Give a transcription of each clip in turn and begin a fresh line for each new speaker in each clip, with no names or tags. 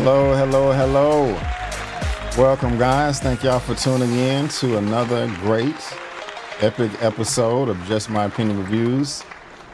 Hello, hello, hello. Welcome, guys. Thank y'all for tuning in to another great, epic episode of Just My Opinion Reviews,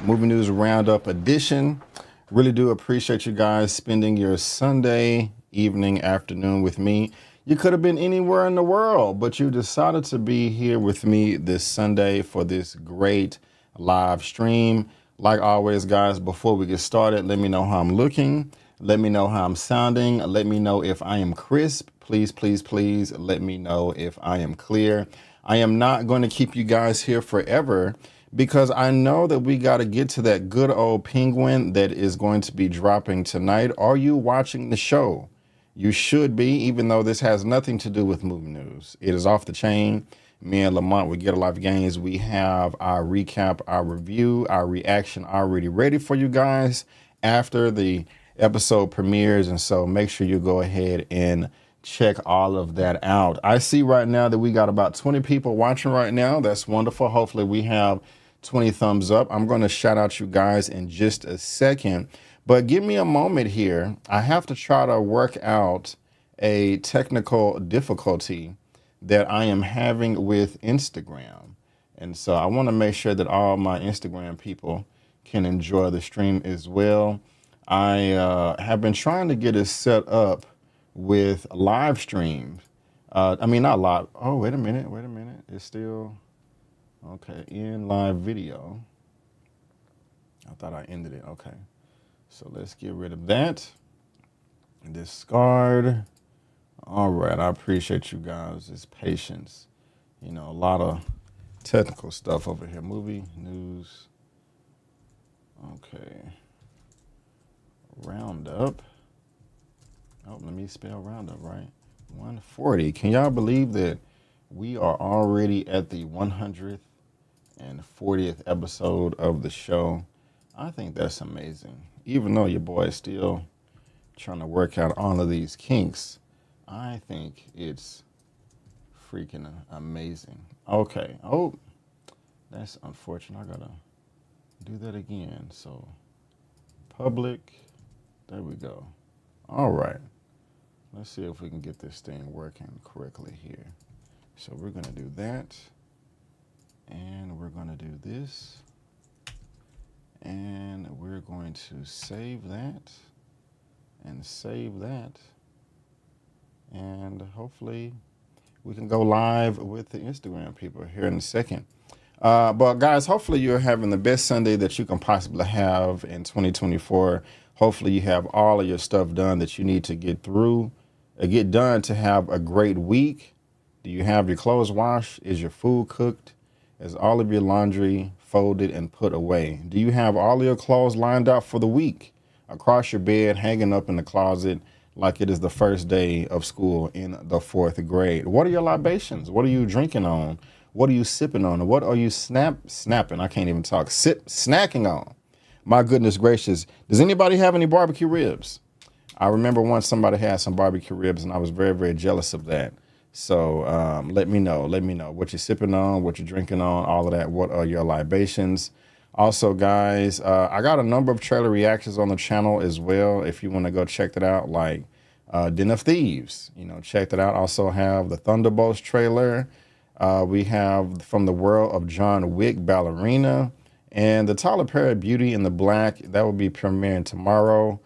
Movie News Roundup edition. Really do appreciate you guys spending your Sunday evening, afternoon with me. You could have been anywhere in the world, but you decided to be here with me this Sunday for this great live stream. Like always, guys, before we get started, let me know how I'm looking. Let me know how I'm sounding. Let me know if I am crisp. Please, please, please let me know if I am clear. I am not going to keep you guys here forever because I know that we got to get to that good old penguin that is going to be dropping tonight. Are you watching the show? You should be, even though this has nothing to do with movie news. It is off the chain. Me and Lamont, we get a lot of games. We have our recap, our review, our reaction already ready for you guys after the episode premieres, and so make sure you go ahead and check all of that out. I see right now that we got about 20 people watching right now. That's wonderful. Hopefully we have 20 thumbs up. I'm going to shout out you guys in just a second, but give me a moment here. I have to try to work out a technical difficulty that I am having with Instagram, and so I want to make sure that all my Instagram people can enjoy the stream as well. I have been trying to get it set up with live streams. I mean, not live. Oh, wait a minute. It's still, okay, in live video. I thought I ended it. Okay. So let's get rid of that. Discard. All right, I appreciate you guys' patience. You know, a lot of technical stuff over here. Movie, news. Okay. Roundup. Oh, let me spell Roundup right. 140. Can y'all believe that we are already at the 140th episode of the show? I think that's amazing. Even though your boy is still trying to work out all of these kinks, I think it's freaking amazing. Okay. Oh, that's unfortunate. I gotta do that again. So, public. There we go. All right. Let's see if we can get this thing working correctly here. So we're gonna do that. And we're gonna do this. And we're going to save that. And save that. And hopefully we can go live with the Instagram people here in a second. But guys, hopefully you're having the best Sunday that you can possibly have in 2024. Hopefully you have all of your stuff done that you need to get done to have a great week. Do you have your clothes washed? Is your food cooked? Is all of your laundry folded and put away? Do you have all of your clothes lined up for the week across your bed, hanging up in the closet like it is the first day of school in the fourth grade? What are your libations? What are you drinking on? What are you sipping on? What are you snapping? I can't even talk. Snacking on. My goodness gracious. Does anybody have any barbecue ribs? I remember once somebody had some barbecue ribs and I was very, very jealous of that. So let me know. Let me know what you're sipping on, what you're drinking on, all of that. What are your libations? Also, guys, I got a number of trailer reactions on the channel as well. If you want to go check that out, like Den of Thieves, check that out. Also have the Thunderbolts trailer. We have From the World of John Wick, Ballerina, and the Tyler Perry Beauty in the Black. That will be premiering tomorrow.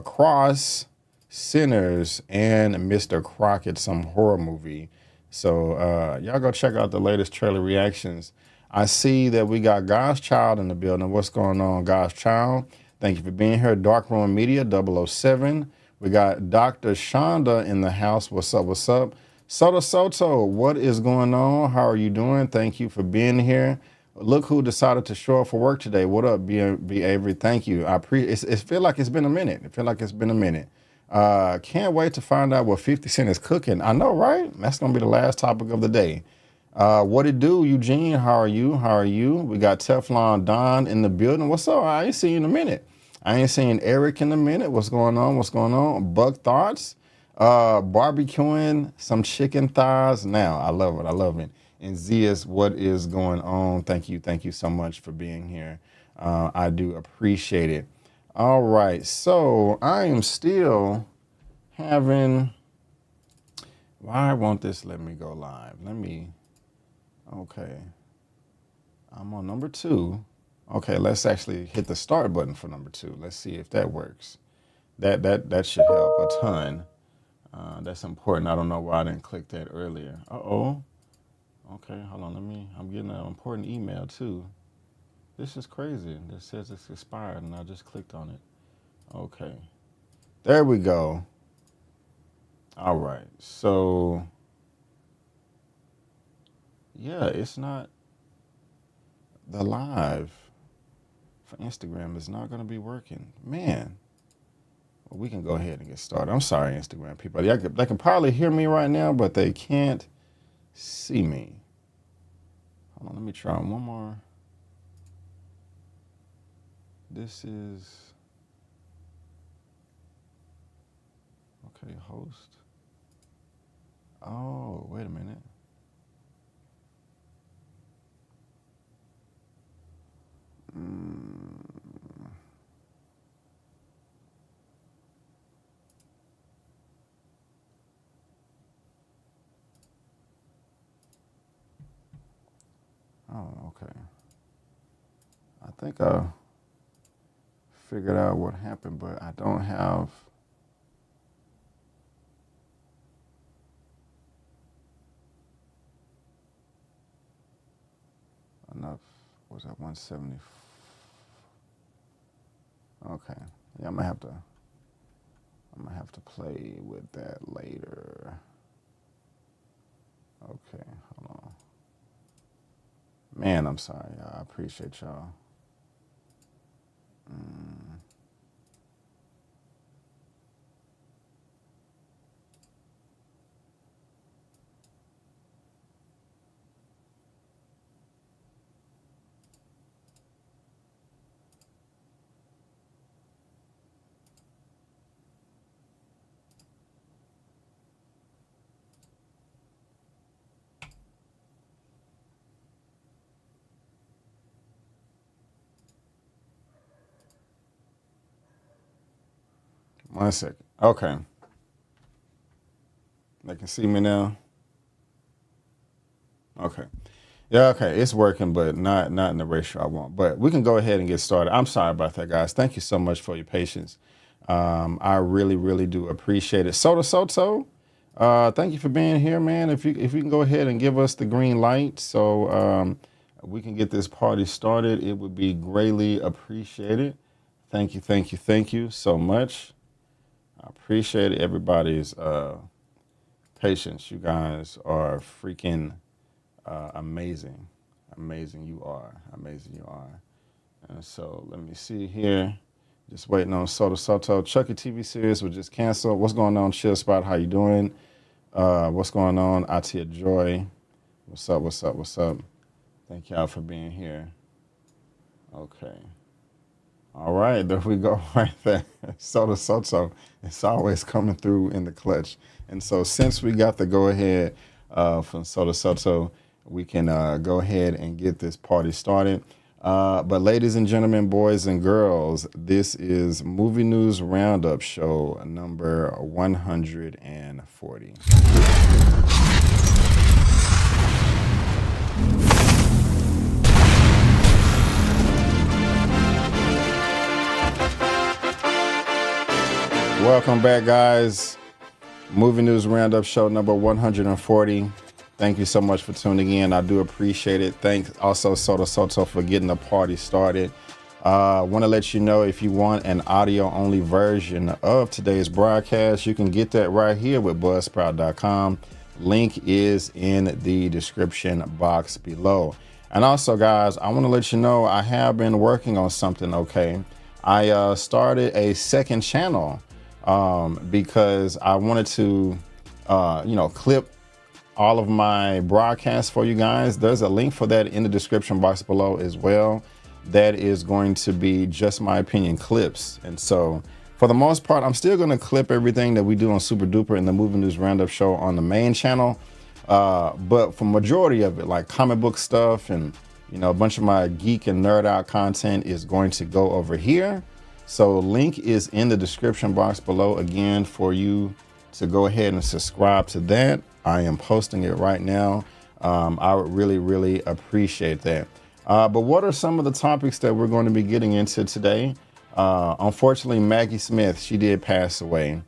Cross, Sinners, and Mr. Crockett, some horror movie. So y'all go check out the latest trailer reactions. I see that we got God's Child in the building. What's going on, God's Child? Thank you for being here. Dark Room Media 007. We got Dr. Shonda in the house. What's up? What's up? Soto, what is going on? How are you doing? Thank you for being here. Look who decided to show up for work today. What up, B. Avery? Thank you. It feel like it's been a minute. Can't wait to find out what 50 Cent is cooking. I know, right? That's going to be the last topic of the day. What it do, Eugene? How are you? We got Teflon Don in the building. What's up? I ain't seen you in a minute. I ain't seen Eric in a minute. What's going on? Buck Thoughts. Barbecuing some chicken thighs now. I love it. And Zias, what is going on? Thank you so much for being here. I do appreciate it. All right, so I am still having, why won't this let me go live? Okay. I'm on number 2. Okay, let's actually hit the start button for number 2. Let's see if that works. That should help a ton. That's important. I don't know why I didn't click that earlier. Uh-oh. Okay, hold on. I'm getting an important email too. This is crazy. This says it's expired and I just clicked on it. Okay. There we go. All right. So, yeah, it's not, the live for Instagram is not going to be working. Man. Well, we can go ahead and get started. I'm sorry, Instagram people. They can probably hear me right now, but they can't see me. Hold on, let me try one more. This is, okay, host. Oh, wait a minute. Oh, okay. I think I figured out what happened, but I don't have enough. Was that 170? Okay. Yeah, I'm gonna have to. I'm going to have to play with that later. Okay, hold on. Man, I'm sorry, y'all. I appreciate y'all. One second. Okay. They can see me now. Okay. Yeah, okay. It's working, but not in the ratio I want. But we can go ahead and get started. I'm sorry about that, guys. Thank you so much for your patience. I really, really do appreciate it. Soto, thank you for being here, man. If you can go ahead and give us the green light so we can get this party started, it would be greatly appreciated. Thank you so much. I appreciate everybody's patience. You guys are freaking amazing. Amazing you are. And so let me see here. Just waiting on Soto. Chucky TV series was just canceled. What's going on, Chill Spot? How you doing? What's going on, Atia Joy? What's up? Thank y'all for being here. Okay. All right, there we go right there. Soto. It's always coming through in the clutch. And so since we got the go-ahead from Soto, we can go ahead and get this party started. But ladies and gentlemen, boys and girls, this is Movie News Roundup show number 140. Welcome back, guys. Movie News Roundup show number 140. Thank you so much for tuning in. I do appreciate it. Thanks also Soto for getting the party started. Want to let you know, if you want an audio-only version of today's broadcast, you can get that right here with Buzzsprout.com. Link is in the description box below. And also, guys, I want to let you know I have been working on something, okay? I started a second channel because I wanted to, clip all of my broadcasts for you guys. There's a link for that in the description box below as well. That is going to be just my opinion clips. And so for the most part, I'm still going to clip everything that we do on Super Duper in the Movie News Roundup show on the main channel. But for majority of it, like comic book stuff and, a bunch of my geek and nerd out content is going to go over here. So link is in the description box below again for you to go ahead and subscribe to that. I am posting it right now. I would really, really appreciate that. But what are some of the topics that we're going to be getting into today? Unfortunately, Maggie Smith, she did pass away.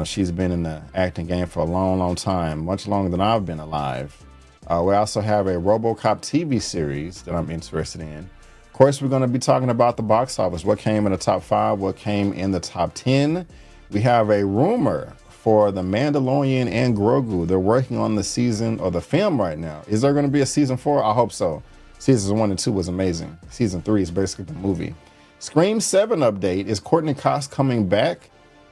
She's been in the acting game for a long, long time, much longer than I've been alive. We also have a Robocop TV series that I'm interested in. Of course, we're going to be talking about the box office, what came in the top 5, what came in the top 10. We have a rumor for The Mandalorian and Grogu. They're working on the season or the film right now. Is there going to be a season 4? I hope so. Seasons 1 and 2 was amazing. Season 3 is basically the movie. Scream 7 update. Is Courtney Cox coming back?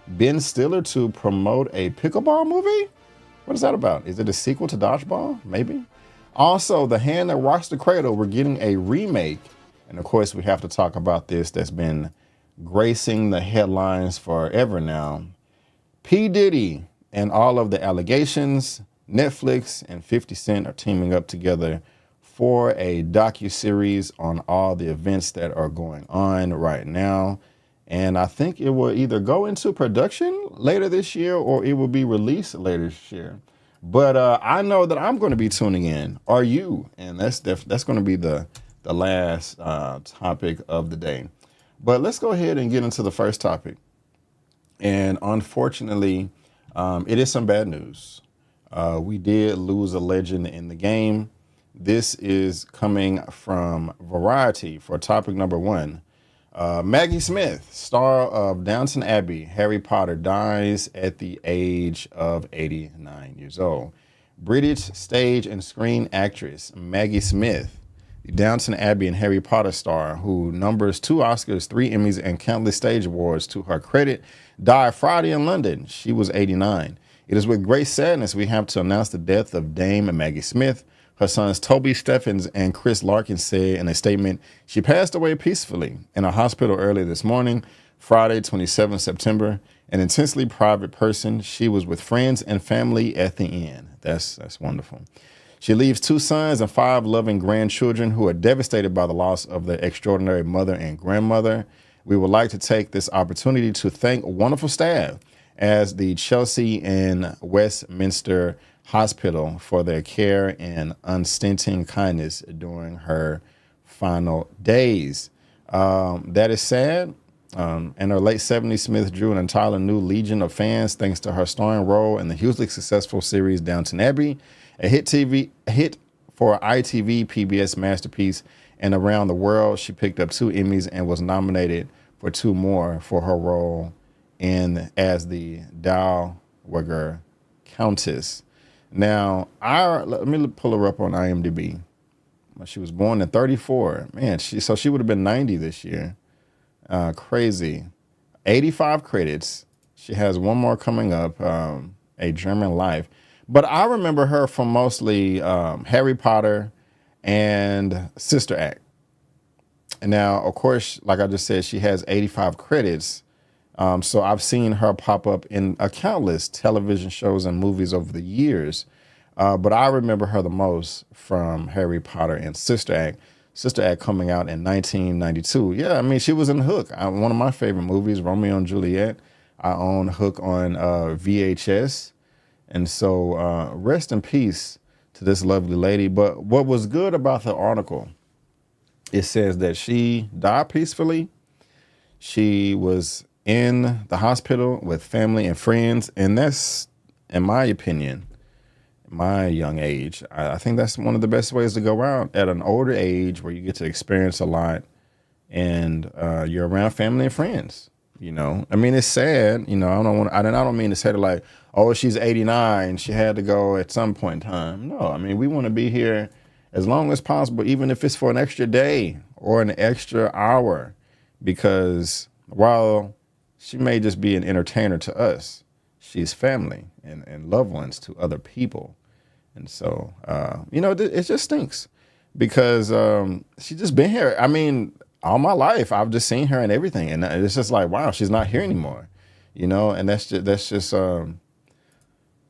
Ben Stiller to promote a pickleball movie? What is that about? Is it a sequel to Dodgeball? Maybe. Also, The Hand That Rocks the Cradle. We're getting a remake. And of course, we have to talk about this that's been gracing the headlines forever now. P. Diddy and all of the allegations. Netflix and 50 Cent are teaming up together for a docuseries on all the events that are going on right now. And I think it will either go into production later this year or it will be released later this year. But I know that I'm going to be tuning in. Are you? And that's going to be the last topic of the day. But let's go ahead and get into the first topic. And unfortunately, it is some bad news. We did lose a legend in the game. This is coming from Variety for topic number 1. Maggie Smith, star of Downton Abbey, Harry Potter, dies at the age of 89 years old. British stage and screen actress Maggie Smith, the Downton Abbey and Harry Potter star, who numbers 2 Oscars, 3 Emmys, and countless stage awards to her credit, died Friday in London. She was 89. It is with great sadness we have to announce the death of Dame Maggie Smith. Her sons Toby Steffens and Chris Larkin said in a statement, she passed away peacefully in a hospital early this morning, Friday, 27 September. An intensely private person. She was with friends and family at the end. That's wonderful. She leaves 2 sons and 5 loving grandchildren who are devastated by the loss of their extraordinary mother and grandmother. We would like to take this opportunity to thank wonderful staff as the Chelsea and Westminster Hospital for their care and unstinting kindness during her final days. That is sad. In her late 70s, Smith drew an entirely new legion of fans thanks to her starring role in the hugely successful series Downton Abbey, a hit for ITV PBS masterpiece. And around the world, she picked up 2 Emmys and was nominated for 2 more for her role as the Dowager Countess. Now, let me pull her up on IMDb. She was born in 34. Man, so she would have been 90 this year. Crazy. 85 credits. She has 1 more coming up, A German Life. But I remember her from mostly Harry Potter and Sister Act. And now, of course, like I just said, she has 85 credits. So I've seen her pop up in countless television shows and movies over the years. But I remember her the most from Harry Potter and Sister Act. Sister Act coming out in 1992. Yeah, I mean, she was in Hook. One of my favorite movies, Romeo and Juliet. I own Hook on VHS. And so rest in peace to this lovely lady. But what was good about the article, it says that she died peacefully. She was in the hospital with family and friends. And that's, in my opinion, my young age, I think that's one of the best ways to go out at an older age where you get to experience a lot and you're around family and friends. You know, I mean, it's sad. You know, I don't mean to say it like, oh, she's 89, she had to go at some point in time. No, I mean, we want to be here as long as possible, even if it's for an extra day or an extra hour, because while she may just be an entertainer to us, she's family and loved ones to other people. And so, you know, it just stinks because she's just been here. I mean, all my life, I've just seen her and everything. And it's just like, wow, she's not here anymore, you know, and that's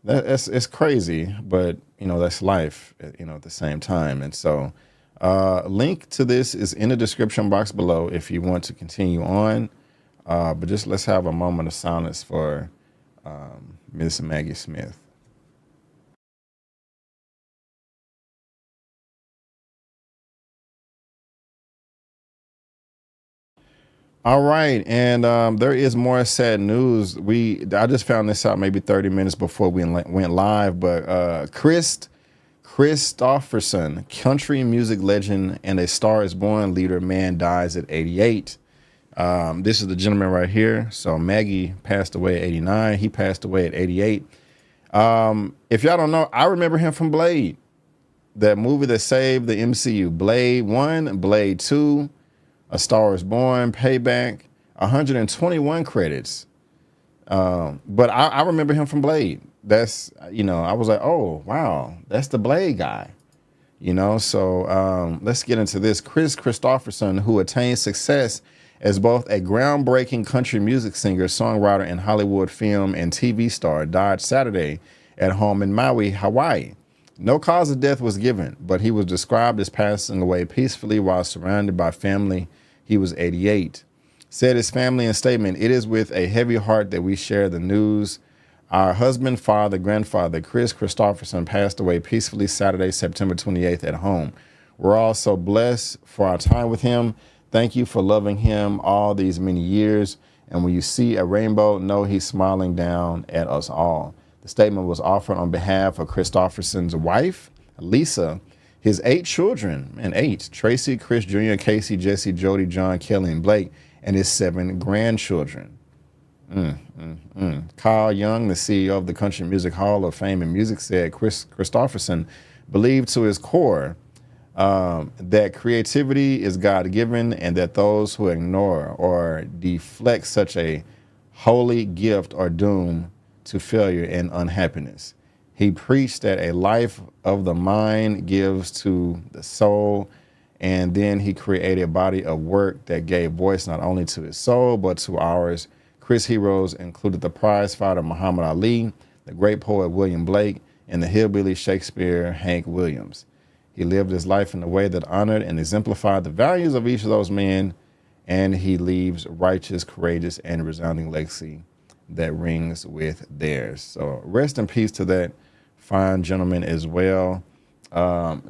it's crazy, but, you know, that's life, you know, at the same time. And so link to this is in the description box below if you want to continue on. But just let's have a moment of silence for Miss Maggie Smith. All right, and there is more sad news. I just found this out maybe 30 minutes before we went live, but Kris Kristofferson, country music legend and A Star Is Born leader, man dies at 88. This is the gentleman right here. So Maggie passed away at 89. He passed away at 88. If y'all don't know, I remember him from Blade, that movie that saved the MCU. Blade 1, Blade 2, A Star Is Born, Payback, 121 credits. But I remember him from Blade. That's, you know, I was like, oh, wow, that's the Blade guy. You know, so let's get into this. Kris Kristofferson, who attained success as both a groundbreaking country music singer, songwriter, and Hollywood film and TV star, died Saturday at home in Maui, Hawaii. No cause of death was given, but he was described as passing away peacefully while surrounded by family. He was 88. Said his family in a statement, "It is with a heavy heart that we share the news. Our husband, father, grandfather, Kris Kristofferson, passed away peacefully Saturday, September 28th at home. We're all so blessed for our time with him. Thank you for loving him all these many years. And when you see a rainbow, know he's smiling down at us all." The statement was offered on behalf of Kristofferson's wife, Lisa, his 8 children, and 8, Tracy, Chris Jr., Casey, Jesse, Jody, John, Kelly, and Blake, and his 7 grandchildren. Kyle Young, the CEO of the Country Music Hall of Fame and Music, said Kris Kristofferson believed to his core that creativity is God-given and that those who ignore or deflect such a holy gift are doomed to failure and unhappiness. He preached that a life of the mind gives to the soul, and then he created a body of work that gave voice not only to his soul, but to ours. Kris heroes included the prize fighter Muhammad Ali, the great poet William Blake, and the hillbilly Shakespeare Hank Williams. He lived his life in a way that honored and exemplified the values of each of those men, and he leaves righteous, courageous, and resounding legacy that rings with theirs. So rest in peace to that fine gentleman as well.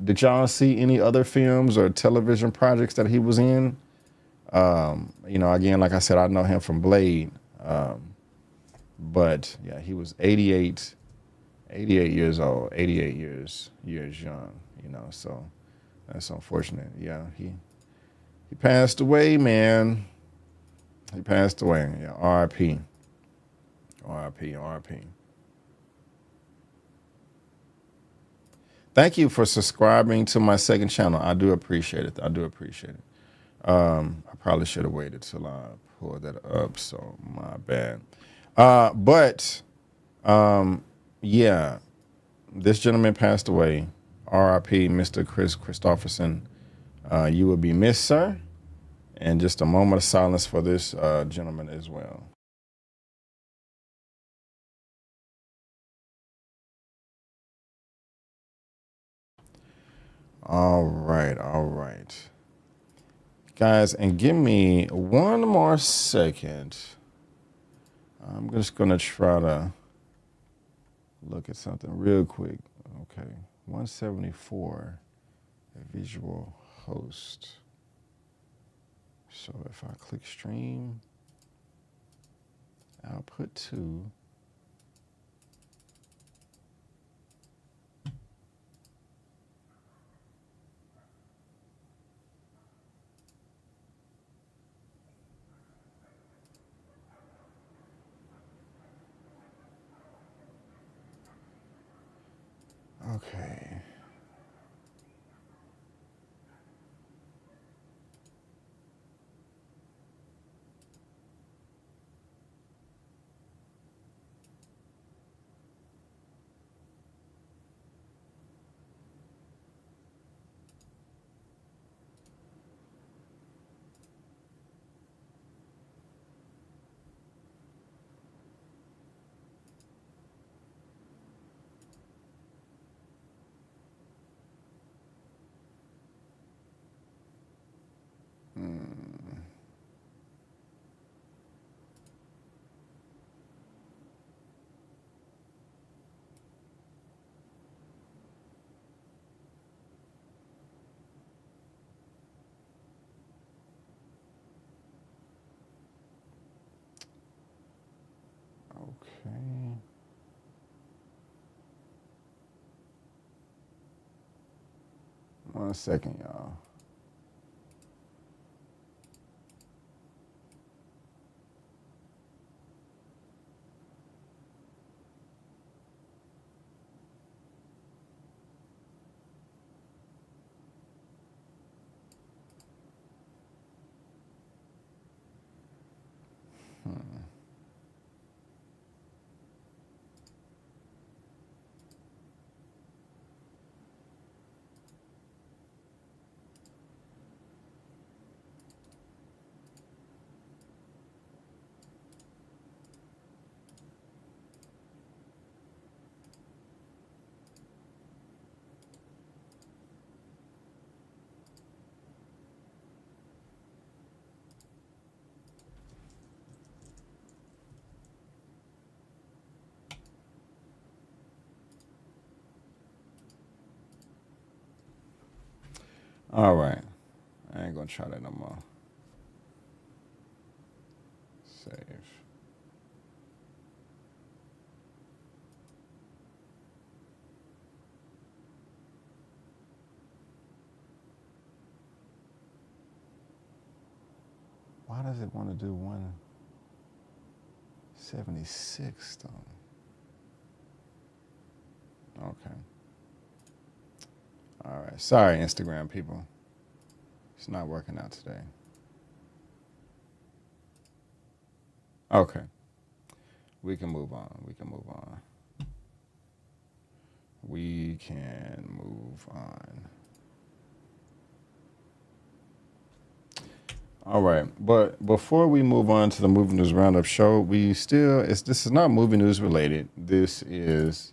Did y'all see any other films or television projects that he was in? Again, like I said, I know him from Blade. But yeah, he was 88 years old, 88 years young, so that's unfortunate. Yeah, he passed away, man. He passed away. Yeah, R.I.P. R.I.P. R.I.P. Thank you for subscribing to my second channel. I do appreciate it. I probably should have waited till I pulled that up, so my bad. Yeah, this gentleman passed away. R.I.P. Mr. Kris Kristofferson. You will be missed, sir. And just a moment of silence for this gentleman as well. All right. Guys, and give me one more second. I'm just going to try to look at something real quick. Okay, 174, visual host. So if I click stream, output 2. Okay. Okay. One second, y'all. All right. I ain't gonna try that no more. Save. Why does it want to do 176 though? Okay. All right. Sorry, Instagram people. It's not working out today. Okay. We can move on. We can move on. We can move on. All right, but before we move on to the Movie News Roundup show, this is not movie news related. This is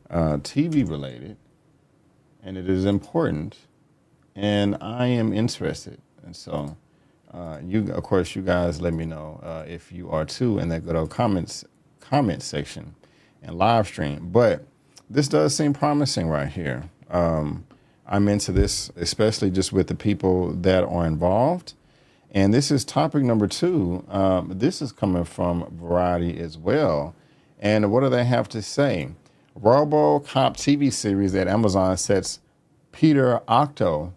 TV related, and it is important, and I am interested. And so, of course, you guys let me know if you are too in that good old comment section and live stream. But this does seem promising right here. I'm into this, especially just with the people that are involved. And this is topic number 2. This is coming from Variety as well. And what do they have to say? Robocop TV series at Amazon sets Peter Octo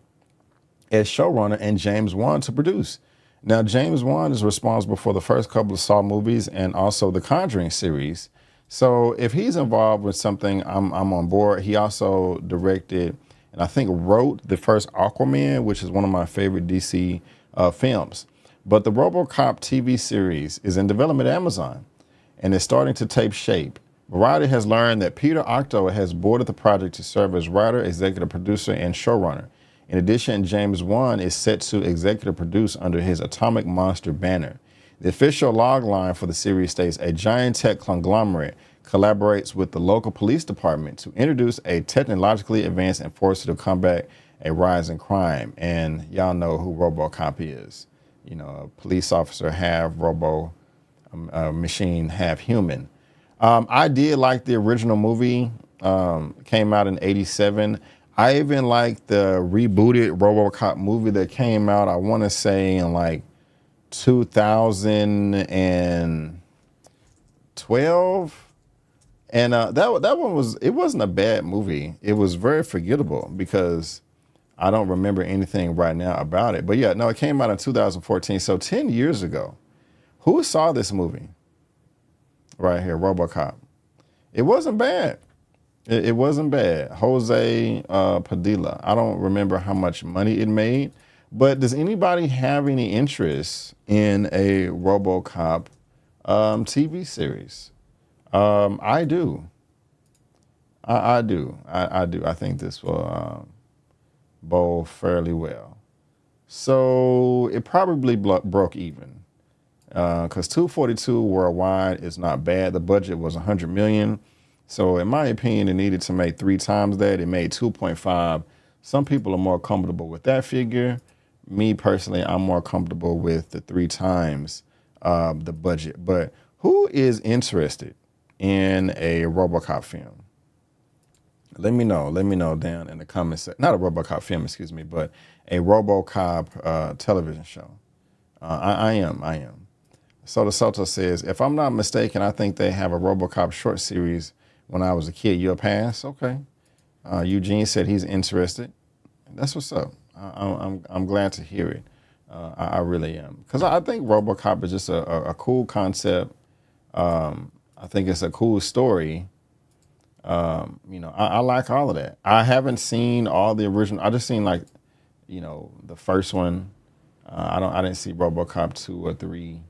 as showrunner and James Wan to produce. Now, James Wan is responsible for the first couple of Saw movies and also the Conjuring series. So if he's involved with something, I'm on board. He also directed and I think wrote the first Aquaman, which is one of my favorite DC films. But the Robocop TV series is in development at Amazon and is starting to take shape. Variety has learned that Peter Octo has boarded the project to serve as writer, executive producer, and showrunner. In addition, James Wan is set to executive produce under his Atomic Monster banner. The official logline for the series states a giant tech conglomerate collaborates with the local police department to introduce a technologically advanced enforcer to combat a rise in crime. And y'all know who Robocop is. You know, a police officer, half robo machine, half human. I did like the original movie, came out in '87. I even like the rebooted Robocop movie that came out, I want to say in like 2012. And that one it wasn't a bad movie. It was very forgettable because I don't remember anything right now about it. But yeah, no, it came out in 2014. So 10 years ago. Who saw this movie? Right here, Robocop. It wasn't bad. It wasn't bad. Jose Padilla. I don't remember how much money it made. But does anybody have any interest in a Robocop TV series? I do. I do. I do. I think this will bowl fairly well. So it probably broke even because 242 worldwide is not bad. The budget was 100 million. So in my opinion, it needed to make 3 times that. It made 2.5. Some people are more comfortable with that figure. Me personally, I'm more comfortable with the 3 times the budget. But who is interested in a Robocop film? Let me know. Let me know down in the comments. Not a Robocop film, excuse me, but a Robocop television show. I am. Soto says, if I'm not mistaken, I think they have a Robocop short series when I was a kid. You'll pass? Okay. Eugene said he's interested. That's what's up. I'm glad to hear it. I really am. Because I think Robocop is just a cool concept. I think it's a cool story. I like all of that. I haven't seen all the original. I just seen the first one. I didn't see RoboCop 2 or 3,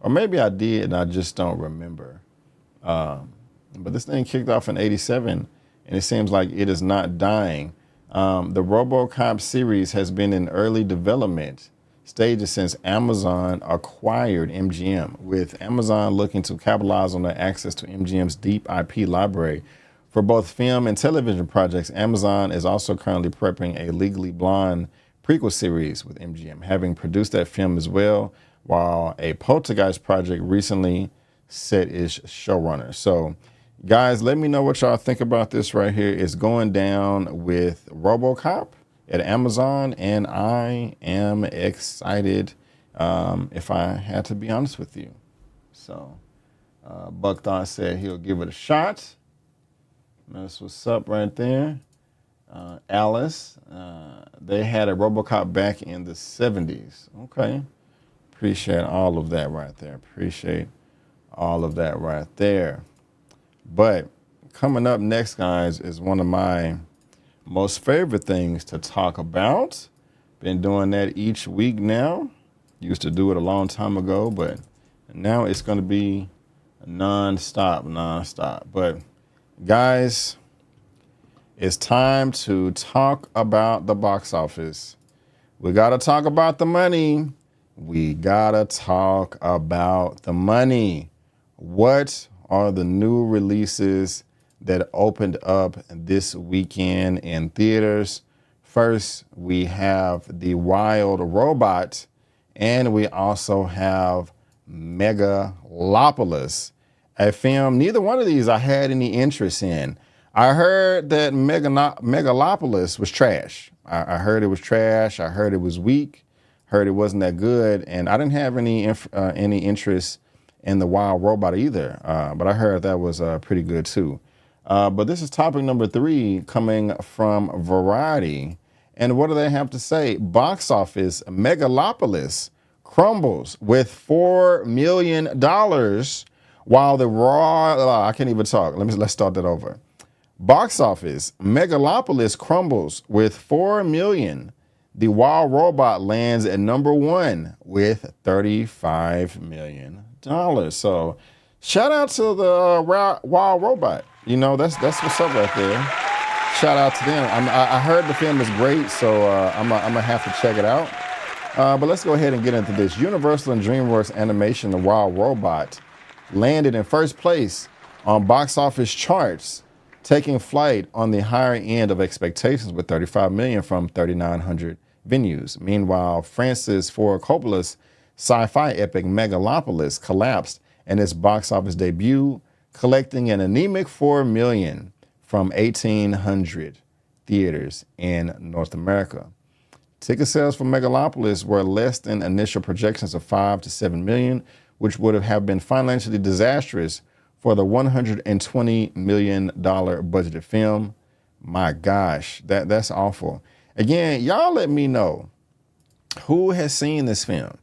or maybe I did and I just don't remember. But this thing kicked off in '87, and it seems like it is not dying. The RoboCop series has been in early development stages since Amazon acquired MGM, with Amazon looking to capitalize on their access to MGM's deep IP library. For both film and television projects, Amazon is also currently prepping a Legally Blonde prequel series with MGM, having produced that film as well, while a Poltergeist project recently set its showrunner. So, guys, let me know what y'all think about this right here. It's going down with RoboCop at Amazon, and I am excited, if I had to be honest with you. So, Buckthorn said he'll give it a shot. That's what's up right there. Alice, they had a RoboCop back in the 70s. Okay. Appreciate all of that right there. Appreciate all of that right there. But coming up next, guys, is one of my most favorite things to talk about. Been doing that each week now. Used to do it a long time ago, but now it's going to be non-stop. But guys, it's time to talk about the box office. We got to talk about the money. We got to talk about the money. What are the new releases that opened up this weekend in theaters? First, we have The Wild Robot, and we also have Megalopolis, a film neither one of these I had any interest in. I heard that Megalopolis was trash. I heard it was trash. I heard it was weak. Heard it wasn't that good, and I didn't have any interest in The Wild Robot either. But I heard that was pretty good too. But this is topic number 3 coming from Variety. And what do they have to say? Box office, Megalopolis crumbles with $4 million while the I can't even talk. Let's start that over. Box office, Megalopolis crumbles with $4 million. The Wild Robot lands at number 1 with $35 million. So shout out to the Wild Robot. You know, that's what's up right there. Shout out to them. I heard the film is great, so I'm gonna have to check it out. But let's go ahead and get into this. Universal and DreamWorks Animation, The Wild Robot, landed in first place on box office charts, taking flight on the higher end of expectations with $35 million from 3,900 venues. Meanwhile, Francis Ford Coppola's sci-fi epic Megalopolis collapsed in its box office debut, collecting an anemic $4 million from 1,800 theaters in North America. Ticket sales for Megalopolis were less than initial projections of 5 to 7 million, which would have been financially disastrous for the $120 million budgeted film. My gosh, that's awful. Again, y'all let me know who has seen this film.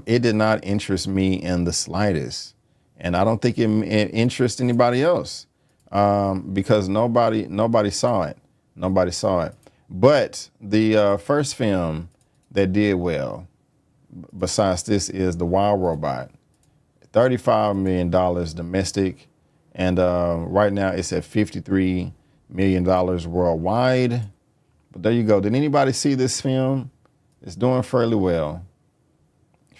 It did not interest me in the slightest, and I don't think it interests anybody else because nobody saw it. Nobody saw it. But the first film that did well, besides this, is The Wild Robot. $35 million domestic, and right now it's at $53 million worldwide. But there you go. Did anybody see this film? It's doing fairly well.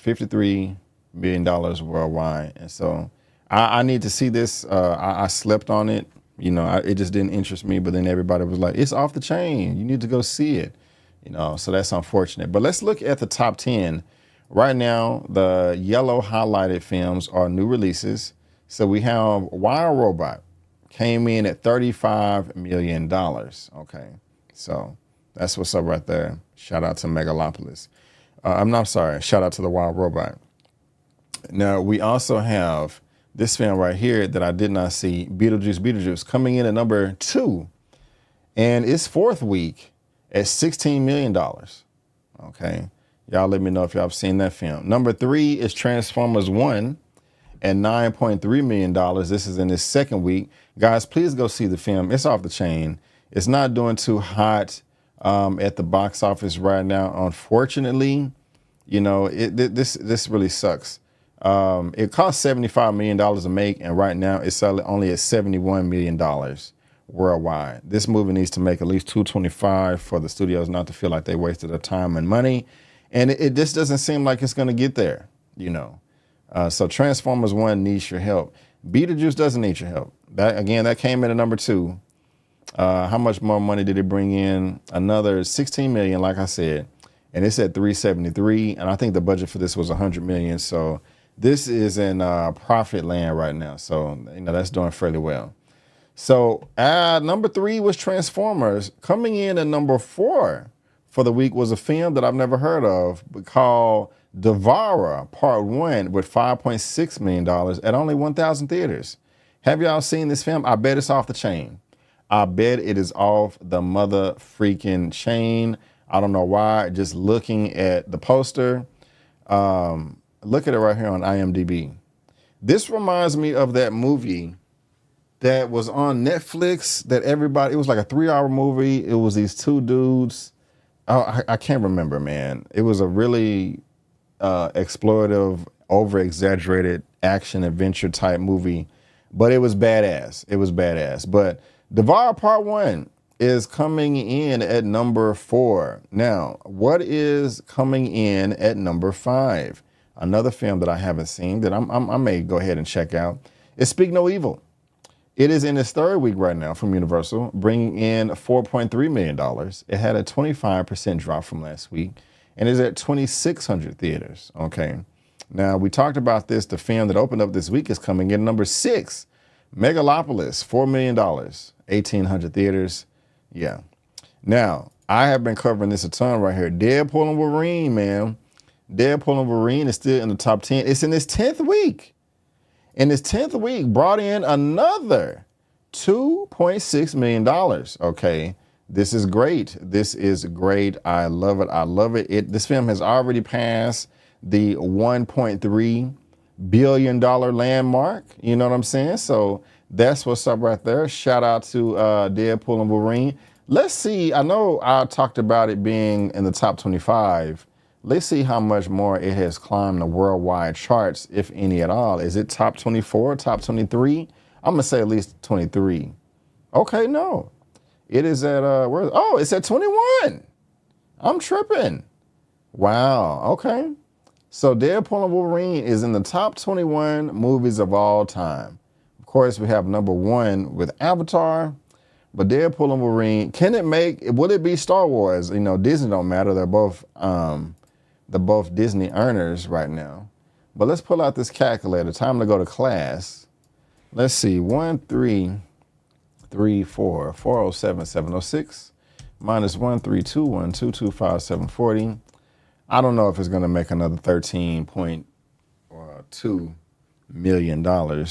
$53 million worldwide. And so I need to see this. I slept on it. You know, it just didn't interest me. But then everybody was like, it's off the chain. You need to go see it. You know, so that's unfortunate. But let's look at the top 10. Right now, the yellow highlighted films are new releases. So we have Wild Robot, came in at $35 million. Okay, so that's what's up right there. Shout out to Megalopolis. Shout out to the Wild Robot. Now, we also have this film right here that I did not see, Beetlejuice, coming in at number 2. And its 4th week at $16 million. Okay. Y'all let me know if y'all have seen that film. Number 3 is Transformers 1 at $9.3 million. This is in its 2nd week. Guys, please go see the film. It's off the chain. It's not doing too hot at the box office right now, unfortunately. You know, this really sucks. It cost $75 million to make, and right now it's only at $71 million worldwide. This movie needs to make at least $225 for the studios not to feel like they wasted their time and money. And it just doesn't seem like it's going to get there, you know. So Transformers 1 needs your help. Beetlejuice doesn't need your help. That came in at number 2. How much more money did it bring in? Another $16 million, like I said. And it's at 373. And I think the budget for this was $100 million. So this is in profit land right now. So, you know, that's doing fairly well. So number 3 was Transformers. Coming in at number 4 for the week was a film that I've never heard of called Devourer Part 1 with $5.6 million at only 1,000 theaters. Have y'all seen this film? I bet it's off the chain. I bet it is off the mother freaking chain. I don't know why. Just looking at the poster, Look at it right here on IMDb. This reminds me of that movie that was on Netflix that everybody, it was like a 3-hour movie. It was these two dudes. Oh, I can't remember, man. It was a really explorative, over-exaggerated action adventure type movie, but it was badass. It was badass. But Devour Part 1 is coming in at number 4. Now, what is coming in at number 5? Another film that I haven't seen that I may go ahead and check out is Speak No Evil. It is in its third week right now from Universal, bringing in $4.3 million. It had a 25% drop from last week and is at 2,600 theaters. Okay. Now, we talked about this. The film that opened up this week is coming in number 6, Megalopolis, $4 million, 1,800 theaters. Yeah. Now, I have been covering this a ton right here. Deadpool and Wolverine, man. Deadpool and Wolverine is still in the top 10. It's in its 10th week. In its 10th week, brought in another $2.6 million. Okay, this is great. This is great. I love it. I love it. This film has already passed the $1.3 billion landmark. You know what I'm saying? So that's what's up right there. Shout out to Deadpool and Wolverine. Let's see. I know I talked about it being in the top 25. Let's see how much more it has climbed the worldwide charts, if any at all. Is it top 24, top 23? I'm going to say at least 23. Okay, no. It is at, it's at 21. I'm tripping. Wow, okay. So Deadpool and Wolverine is in the top 21 movies of all time. Of course, we have number 1 with Avatar, but Deadpool and Wolverine, would it be Star Wars? You know, Disney don't matter. They're both Disney earners right now. But let's pull out this calculator. Time to go to class. Let's see. 1, 3, 3, 4, 407, 706. Minus 1, 3, 2, 1, 2, 2, 5, 740. I don't know if it's going to make another $13.2 million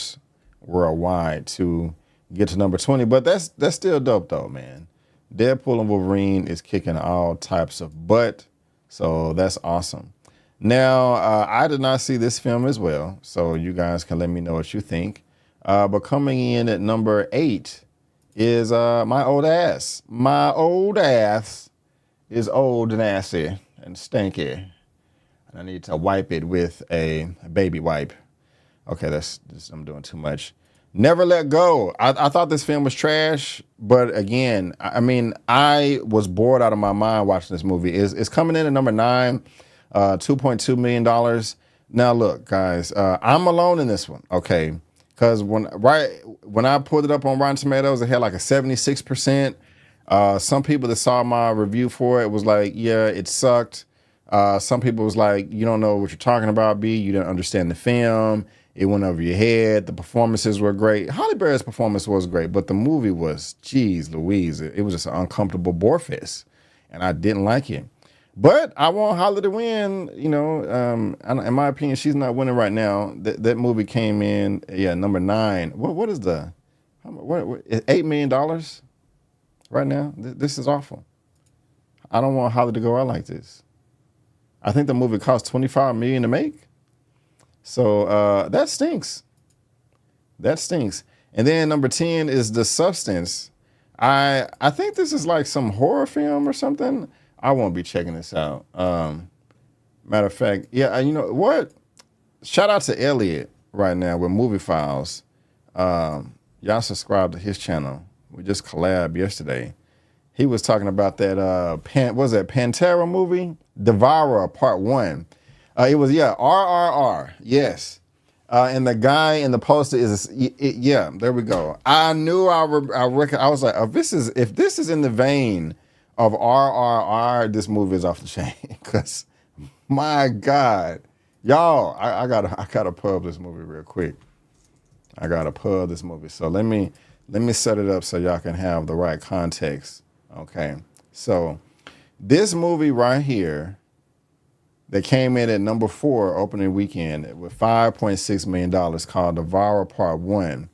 worldwide to get to number 20. But that's still dope, though, man. Deadpool and Wolverine is kicking all types of butt. So that's awesome. Now, I did not see this film as well, so you guys can let me know what you think. But coming in at number 8 is my old ass. My old ass is old, nasty, and stinky. And I need to wipe it with a baby wipe. Okay, I'm doing too much. Never Let Go. I thought this film was trash, but again, I mean, I was bored out of my mind watching this movie. It's coming in at number 9, $2.2 million. Now, look, guys, I'm alone in this one, okay? Because when I pulled it up on Rotten Tomatoes, it had like a 76%. Some people that saw my review for it was like, yeah, it sucked. Some people was like, you don't know what you're talking about, B. You didn't understand the film. It went over your head. The performances were great. Halle Berry's performance was great, but the movie was, geez Louise, it was just an uncomfortable bore fest, and I didn't like it. But I want Halle to win. You know, in my opinion, she's not winning right now. That movie came in, number 9. What is the, $8 million right now? This is awful. I don't want Halle to go out like this. I think the movie cost $25 million to make. So that stinks. That stinks. And then number 10 is The Substance. I think this is like some horror film or something. I won't be checking this out. Matter of fact, yeah, you know what? Shout out to Elliot right now with Movie Files. Y'all subscribe to his channel. We just collabed yesterday. He was talking about that Pantera movie? Devourer Part 1. It was, RRR. Yes. And the guy in the poster is, there we go. I knew I was like, if this is in the vein of RRR, this movie is off the chain. Because, my God, y'all, I gotta pub this movie real quick. I gotta pub this movie. So let me set it up so y'all can have the right context. Okay. So this movie right here, that came in at number 4 opening weekend with $5.6 million, called Devourer Part 1.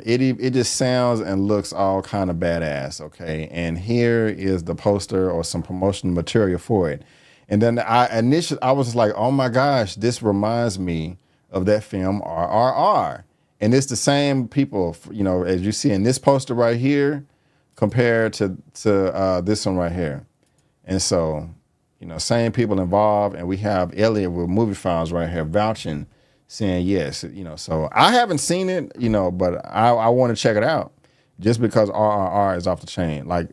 It just sounds and looks all kind of badass, okay? And here is the poster or some promotional material for it. And then I was like, oh my gosh, this reminds me of that film RRR. And it's the same people, as you see in this poster right here, compared to this one right here. And so, same people involved, and we have Elliot with Movie Files right here vouching, saying yes. So I haven't seen it, but I want to check it out just because RRR is off the chain. Like,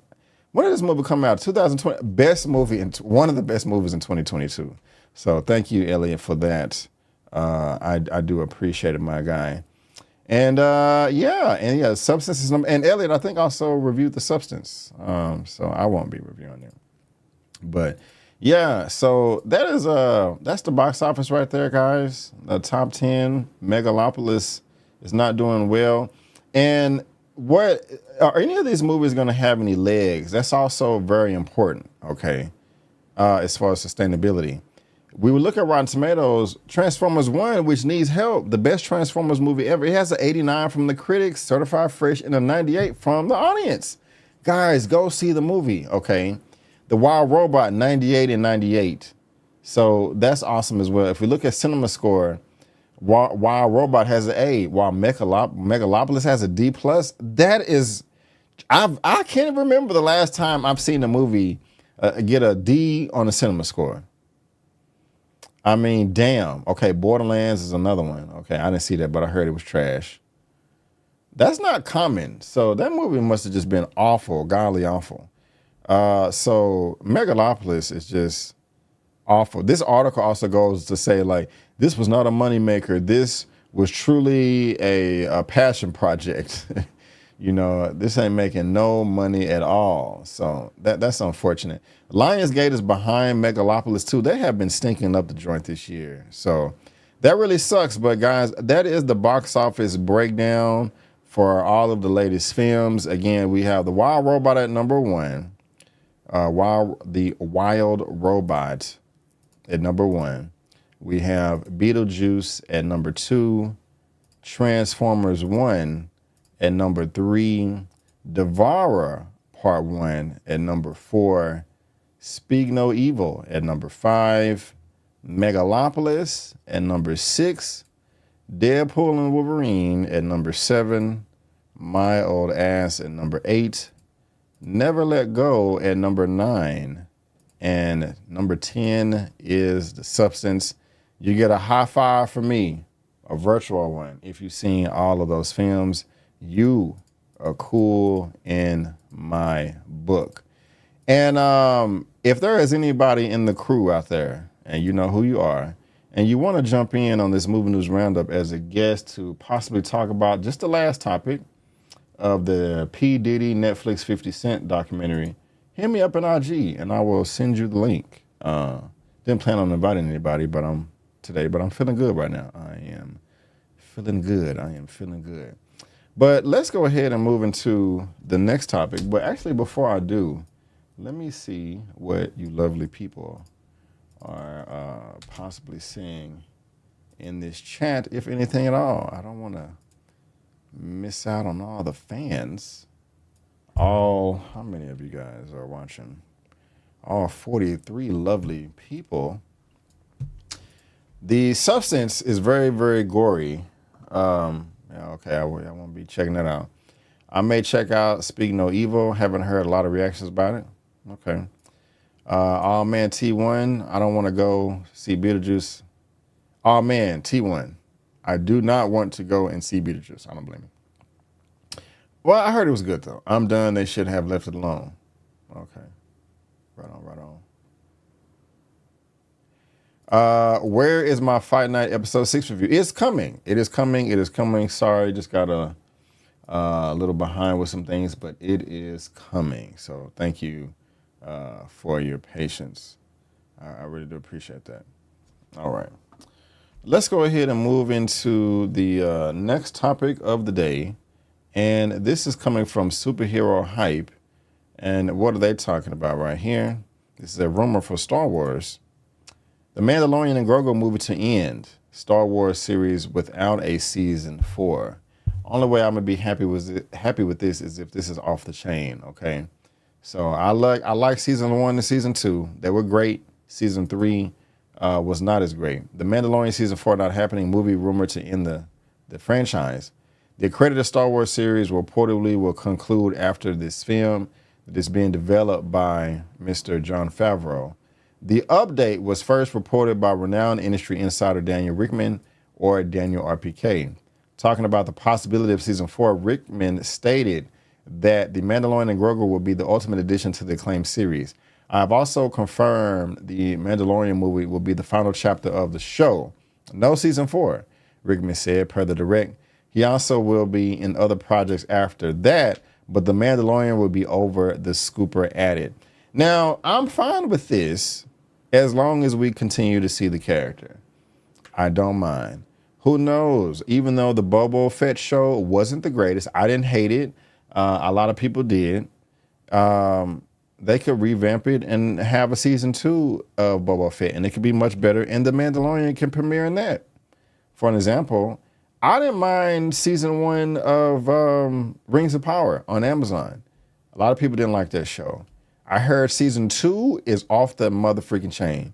when did this movie come out? 2020, best movie, and one of the best movies in 2022. So thank you, Elliot, for that. I do appreciate it, my guy. And Substance is and Elliot, I think, also reviewed The Substance. So I won't be reviewing it. But yeah, so that's the box office right there, guys. The top 10. Megalopolis is not doing well. And what are any of these movies going to have any legs? That's also very important, okay, as far as sustainability. We would look at Rotten Tomatoes, Transformers 1, which needs help, the best Transformers movie ever. It has an 89 from the critics, certified fresh, and a 98 from the audience. Guys, go see the movie, okay? The Wild Robot, 98 and 98. So that's awesome as well. If we look at Cinema Score, Wild Robot has an A, while Megalopolis has a D+. That is, I can't remember the last time I've seen a movie get a D on the Cinema Score. I mean, damn. Okay, Borderlands is another one. Okay, I didn't see that, but I heard it was trash. That's not common. So that movie must have just been awful, godly awful. So Megalopolis is just awful. This article also goes to say, like, this was not a moneymaker. This was truly a passion project. This ain't making no money at all. So that's unfortunate. Lionsgate is behind Megalopolis too. They have been stinking up the joint this year. So that really sucks. But guys, that is the box office breakdown for all of the latest films. Again, we have The Wild Robot at number 1. The Wild Robot at number 1. We have Beetlejuice at number 2. Transformers 1 at number 3. Devourer Part 1 at number 4. Speak No Evil at number 5. Megalopolis at number 6. Deadpool and Wolverine at number 7. My Old Ass at number 8. Never Let Go at number 9. And number 10 is The Substance. You get a high five from me, a virtual one. If you've seen all of those films, you are cool in my book. And if there is anybody in the crew out there, and you know who you are, and you want to jump in on this Movie News Roundup as a guest to possibly talk about just the last topic of the P. Diddy Netflix 50 Cent documentary, hit me up in IG and I will send you the link. Didn't plan on inviting anybody but I'm feeling good right now. I am feeling good. But let's go ahead and move into the next topic. But actually, before I do, let me see what you lovely people are possibly seeing in this chat, if anything at all. I don't want to miss out on all the fans. How many of you guys are watching? All 43 lovely people. The Substance is very, very gory. Okay, I won't be checking that out. I may check out Speak No Evil. Haven't heard a lot of reactions about it. Okay. Oh man, T1. I don't want to go see Beetlejuice. Oh man, T1. I do not want to go and see Beetlejuice. I don't blame you. Well, I heard it was good though. I'm done. They should have left it alone. Okay. Right on. Where is my Fight Night episode 6 review? It's coming. It is coming. Sorry, just got a little behind with some things, but it is coming. So thank you for your patience. I really do appreciate that. All right. Let's go ahead and move into the next topic of the day. And this is coming from Superhero Hype. And what are they talking about right here? This is a rumor for Star Wars. The Mandalorian and Grogu movie to end. Star Wars series without a season 4. Only way I'm gonna be happy with this is if this is off the chain. Okay. So I like season 1 and season 2. They were great. Season 3 was not as great. The Mandalorian Season 4 not happening, movie rumored to end the franchise. The accredited Star Wars series reportedly will conclude after this film that is being developed by Mr. Jon Favreau. The update was first reported by renowned industry insider Daniel Rickman, or Daniel RPK. Talking about the possibility of Season 4, Rickman stated that The Mandalorian and Grogu will be the ultimate addition to the acclaimed series. I've also confirmed the Mandalorian movie will be the final chapter of the show. No Season 4, Rickman said, per the direct. He also will be in other projects after that, but The Mandalorian will be over, the scooper added. Now, I'm fine with this as long as we continue to see the character. I don't mind. Who knows? Even though the Boba Fett show wasn't the greatest, I didn't hate it. A lot of people did. They could revamp it and have a season 2 of Boba Fett, and it could be much better. And The Mandalorian can premiere in that. For an example, I didn't mind season 1 of Rings of Power on Amazon. A lot of people didn't like that show. I heard season 2 is off the motherfreaking chain,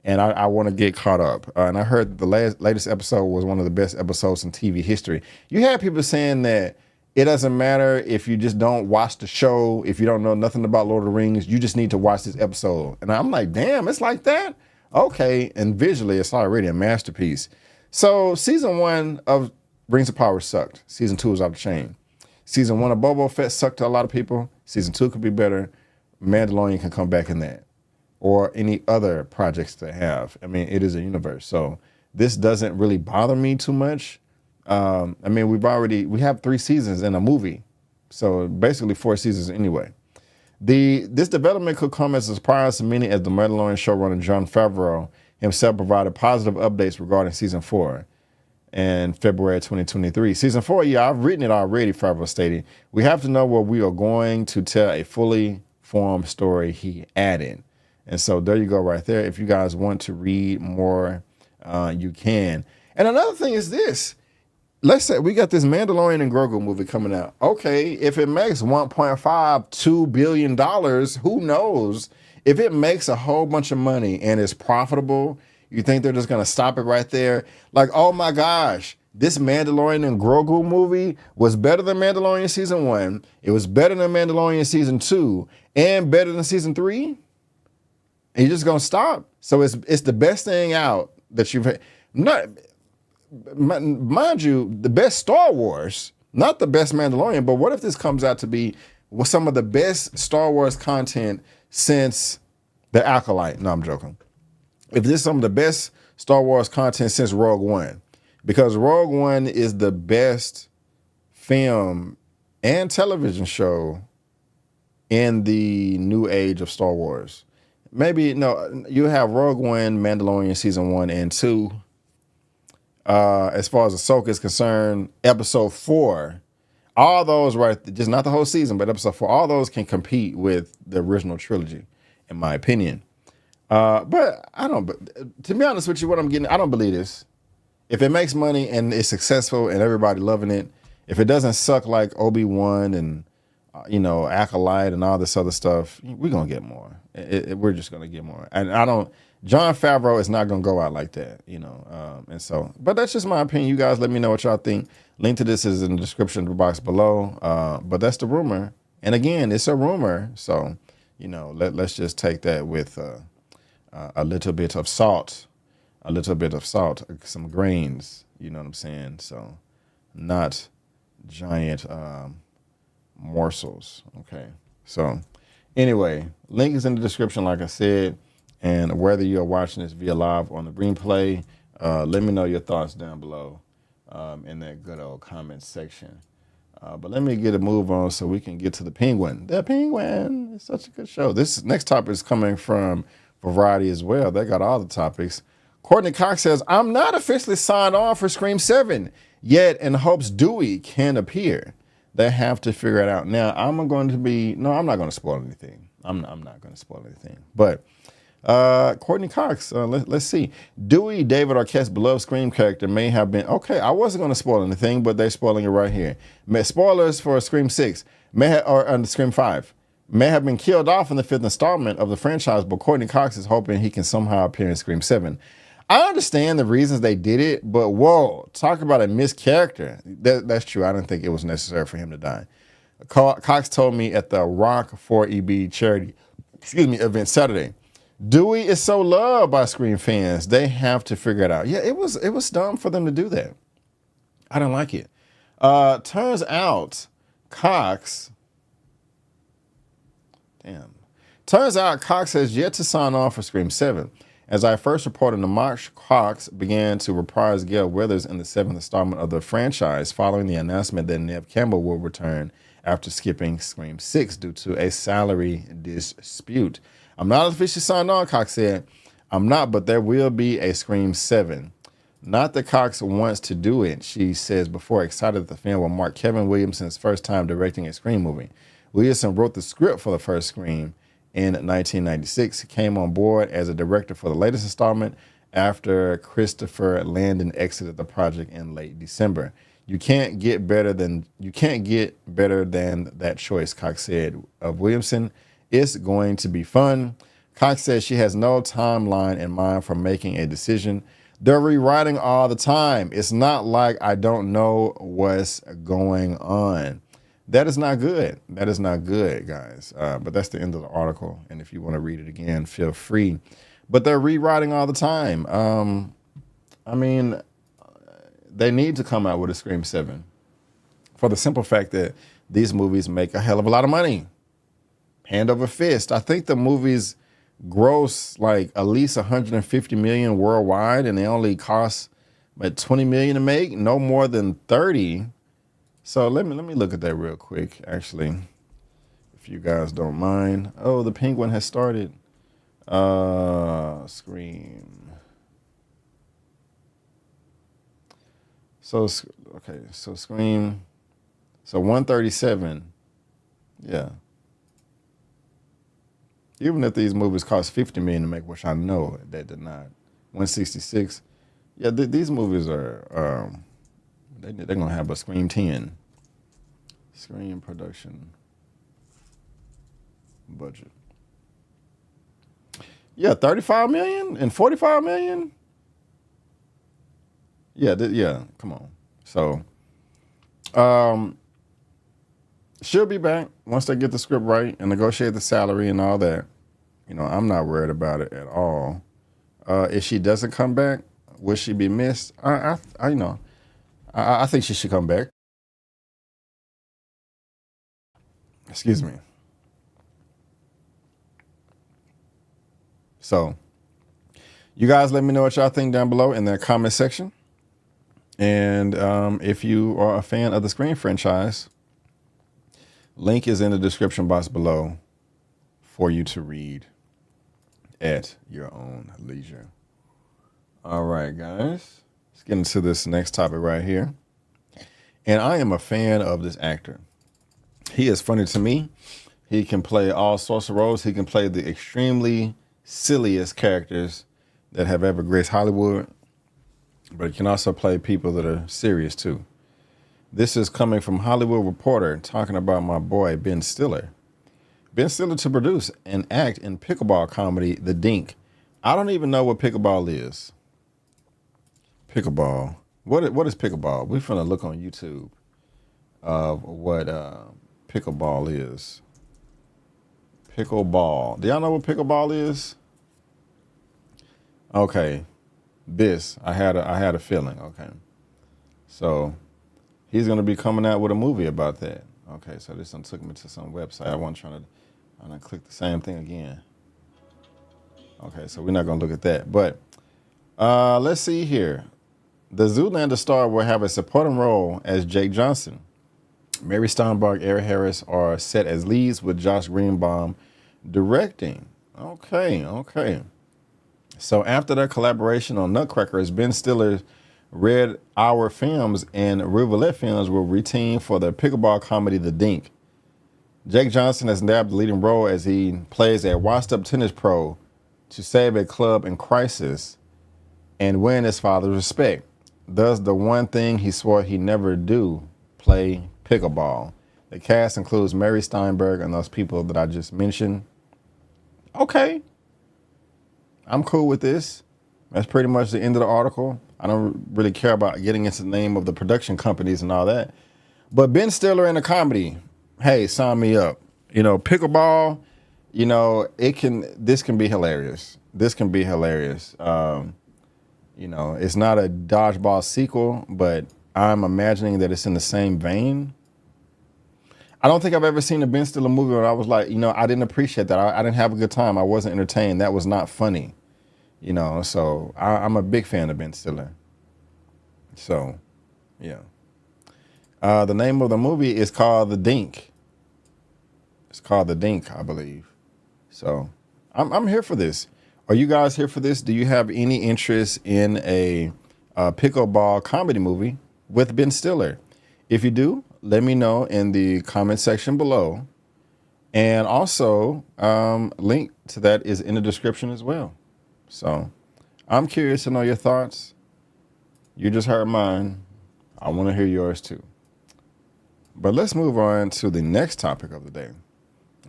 and I want to get caught up. And I heard the latest episode was one of the best episodes in TV history. You have people saying that it doesn't matter if you just don't watch the show, if you don't know nothing about Lord of the Rings, you just need to watch this episode. And I'm like, damn, it's like that? Okay, and visually, it's already a masterpiece. So season 1 of Rings of Power sucked. Season 2 is off the chain. Season 1 of Boba Fett sucked to a lot of people. Season 2 could be better. Mandalorian can come back in that. Or any other projects they have. I mean, it is a universe. So this doesn't really bother me too much. I mean, we have 3 seasons in a movie. So basically 4 seasons anyway. This development could come as a surprise to many, as the Mandalorian showrunner Jon Favreau himself provided positive updates regarding season 4 in February 2023. Season 4, yeah, I've written it already, Favreau stated. We have to know where we are going to tell a fully formed story, he added. And so there you go right there. If you guys want to read more, you can. And another thing is this. Let's say we got this Mandalorian and Grogu movie coming out. Okay, if it makes $1.52 billion, who knows? If it makes a whole bunch of money and is profitable, you think they're just going to stop it right there? Like, oh my gosh, this Mandalorian and Grogu movie was better than Mandalorian Season 1. It was better than Mandalorian Season 2 and better than Season 3. And you're just going to stop? So it's the best thing out that you've had. Not, mind you, the best Star Wars, not the best Mandalorian, but what if this comes out to be some of the best Star Wars content since The Acolyte? No, I'm joking. If this is some of the best Star Wars content since Rogue One, because Rogue One is the best film and television show in the new age of Star Wars. Maybe, no, you have Rogue One, Mandalorian Season 1 and 2. As far as Ahsoka is concerned, Episode 4, all those, right, just not the whole season, but Episode 4, all those can compete with the original trilogy, in my opinion. But to be honest with you, what I'm getting, I don't believe this. If it makes money and it's successful and everybody loving it, if it doesn't suck like Obi-Wan and, Acolyte and all this other stuff, we're going to get more. We're just going to get more. And Jon Favreau is not going to go out like that, and so, but that's just my opinion. You guys let me know what y'all think. Link to this is in the description box below. But that's the rumor. And again, it's a rumor. So, let's just take that with a little bit of salt, some grains, you know what I'm saying? So not giant morsels. Okay. So anyway, link is in the description, like I said. And whether you're watching this via live or on the replay, let me know your thoughts down below in that good old comment section. But let me get a move on so we can get to the Penguin. The Penguin is such a good show. This next topic is coming from Variety as well. They got all the topics. Courtney Cox says, I'm not officially signed on for Scream 7 yet and hopes Dewey can appear. They have to figure it out. Now, I'm not going to spoil anything. I'm not going to spoil anything. But Courtney Cox, let's see. Dewey, David Arquette's beloved Scream character, may have been, okay, I wasn't going to spoil anything, but they're spoiling it right here. Spoilers for Scream 6, or Scream 5. may have been killed off in the 5th installment of the franchise, but Courtney Cox is hoping he can somehow appear in Scream 7. I understand the reasons they did it, but whoa, talk about a missed character. That's true. I didn't think it was necessary for him to die. Cox told me at the Rock 4EB charity event Saturday, Dewey is so loved by Scream fans, they have to figure it out. Yeah, it was dumb for them to do that. I didn't like it. Turns out Cox has yet to sign on for Scream 7. As I first reported in March, Cox began to reprise Gail Weathers in the 7th installment of the franchise following the announcement that Neve Campbell will return after skipping Scream 6 due to a salary dispute. I'm not officially signed on, Cox said. I'm not, but there will be a Scream 7. Not that Cox wants to do it, she says before, excited that the film will mark Kevin Williamson's first time directing a Scream movie. Williamson wrote the script for the first Scream in 1996. He came on board as a director for the latest installment after Christopher Landon exited the project in late December. You can't get better than that choice, Cox said of Williamson. It's going to be fun. Cox says she has no timeline in mind for making a decision. They're rewriting all the time. It's not like I don't know what's going on. That is not good. That is not good, guys. But that's the end of the article. And if you want to read it again, feel free. But they're rewriting all the time. I mean, they need to come out with a Scream 7 for the simple fact that these movies make a hell of a lot of money. Hand over fist. I think the movies gross like at least 150 million worldwide, and they only cost like 20 million to make, no more than 30. So let me look at that real quick, actually, if you guys don't mind. Oh, the Penguin has started. Scream. So okay, so Scream. So 137. Yeah. Even if these movies cost 50 million to make, which I know they did not. 166. Yeah, these movies are they're gonna have a Scream 10. Scream production budget. Yeah, 35 million and 45 million. Yeah, yeah. Come on. So, she'll be back once they get the script right and negotiate the salary and all that. You know, I'm not worried about it at all. If she doesn't come back, will she be missed? I think she should come back. Excuse me. So, you guys let me know what y'all think down below in the comment section. And if you are a fan of the Scream franchise, link is in the description box below for you to read at your own leisure. All right, guys. Let's get into this next topic right here. And I am a fan of this actor. He is funny to me. He can play all sorts of roles. He can play the extremely silliest characters that have ever graced Hollywood. But he can also play people that are serious, too. This is coming from Hollywood Reporter, talking about my boy, Ben Stiller. Ben Stiller to produce and act in pickleball comedy, The Dink. I don't even know what pickleball is. Pickleball. What is pickleball? We're finna look on YouTube of what pickleball is. Pickleball. Do y'all know what pickleball is? Okay. I had a feeling. Okay. So he's gonna be coming out with a movie about that. Okay, so this one took me to some website. I wasn't trying to click the same thing again. Okay, so we're not gonna look at that. But let's see here. The Zoolander star will have a supporting role as Jake Johnson. Mary Steinberg, Eric Harris are set as leads with Josh Greenbaum directing. Okay. So after their collaboration on Nutcrackers, Ben Stiller, Red Hour Films, and Rivulet Films will reteam for the pickleball comedy The Dink. Jake Johnson has nabbed the leading role as he plays a washed-up tennis pro to save a club in crisis and win his father's respect. Does the one thing he swore he'd never do, play pickleball. The cast includes Mary Steinberg and those people that I just mentioned. Okay, I'm cool with this. That's pretty much the end of the article. I don't really care about getting into the name of the production companies and all that. But Ben Stiller in a comedy, hey, sign me up. You know, pickleball, you know, this can be hilarious. This can be hilarious. You know, it's not a dodgeball sequel, but I'm imagining that it's in the same vein. I don't think I've ever seen a Ben Stiller movie where I was like, you know, I didn't appreciate that. I didn't have a good time. I wasn't entertained. That was not funny. You know, so I'm a big fan of Ben Stiller. So, yeah. The name of the movie is called The Dink. It's called The Dink, I believe. So, I'm here for this. Are you guys here for this? Do you have any interest in a pickleball comedy movie with Ben Stiller? If you do, let me know in the comment section below. And also, link to that is in the description as well. So I'm curious to know your thoughts. You just heard mine. I want to hear yours too. But let's move on to the next topic of the day.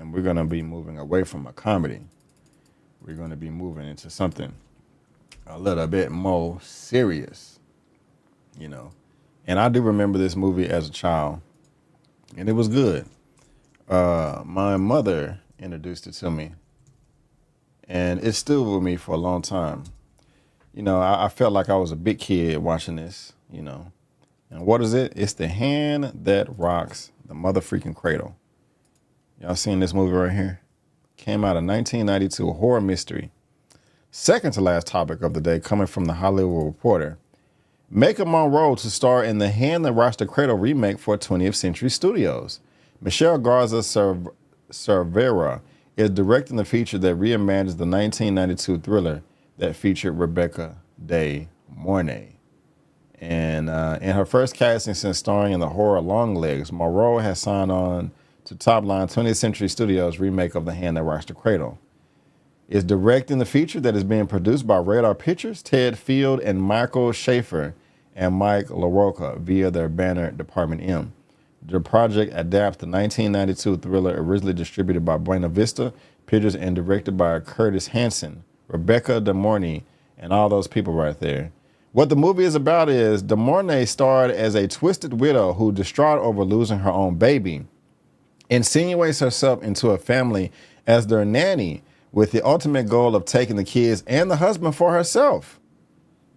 And we're going to be moving away from a comedy. We're going to be moving into something a little bit more serious, you know. And I do remember this movie as a child, and it was good. My mother introduced it to me, and it's still with me for a long time. You know, I felt like I was a big kid watching this, you know. And what is it? It's The Hand That Rocks the Mother Freaking Cradle. Y'all seen this movie right here? Came out in 1992, a horror mystery. Second to last topic of the day, coming from the Hollywood Reporter. Maika Monroe to star in The Hand That Rocks the Cradle remake for 20th Century Studios. Michelle Garza Cervera is directing the feature that reimagines the 1992 thriller that featured Rebecca De Mornay. And in her first casting since starring in the horror Longlegs, Monroe has signed on to top-line 20th Century Studios remake of The Hand That Rocks the Cradle. Is directing the feature that is being produced by Radar Pictures, Ted Field, and Michael Schaefer, and Mike LaRocca via their banner Department M. The project adapts the 1992 thriller originally distributed by Buena Vista Pictures and directed by Curtis Hanson, Rebecca De Mornay, and all those people right there. What the movie is about is De Mornay starred as a twisted widow who, distraught over losing her own baby, insinuates herself into a family as their nanny with the ultimate goal of taking the kids and the husband for herself.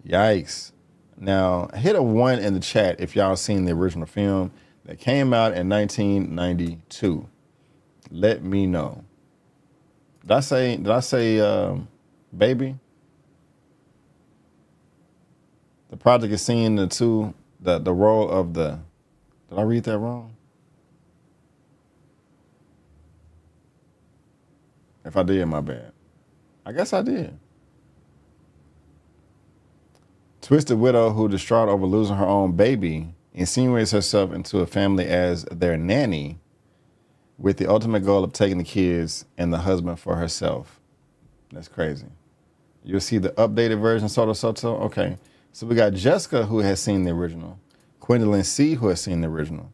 Yikes. Now, hit a 1 in the chat if y'all seen the original film that came out in 1992. Let me know. Did I say baby? The project is seeing the role of the, did I read that wrong? If I did, my bad. I guess I did. Twisted widow who, distraught over losing her own baby, insinuates herself into a family as their nanny with the ultimate goal of taking the kids and the husband for herself. That's crazy. You'll see the updated version, Soto. Okay. So we got Jessica, who has seen the original. Gwendolyn C., who has seen the original.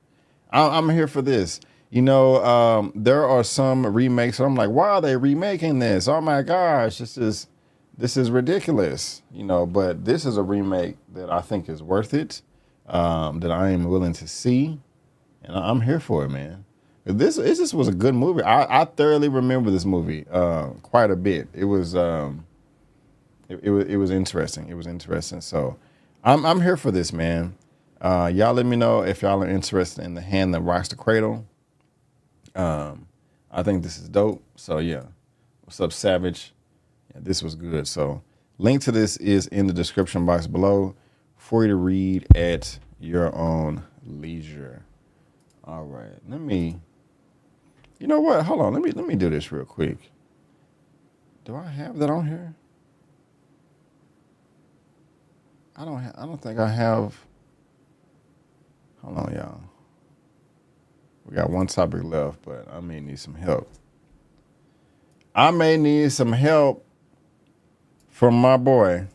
I'm here for this. You know, there are some remakes. So I'm like, why are they remaking this? Oh my gosh, this is ridiculous. You know, but this is a remake that I think is worth it. That I am willing to see, and I'm here for it, man. This just was a good movie. I thoroughly remember this movie quite a bit. It was it was interesting. It was interesting. So I'm here for this, man. Y'all let me know if y'all are interested in The Hand That Rocks the Cradle. I think this is dope. So yeah, what's up, Savage? Yeah, this was good. So link to this is in the description box below for you to read at your own leisure. All right, you know what? Hold on, let me do this real quick. Do I have that on here? I don't think I have. Hold on, y'all. We got one topic left, but I may need some help. I may need some help from my boy,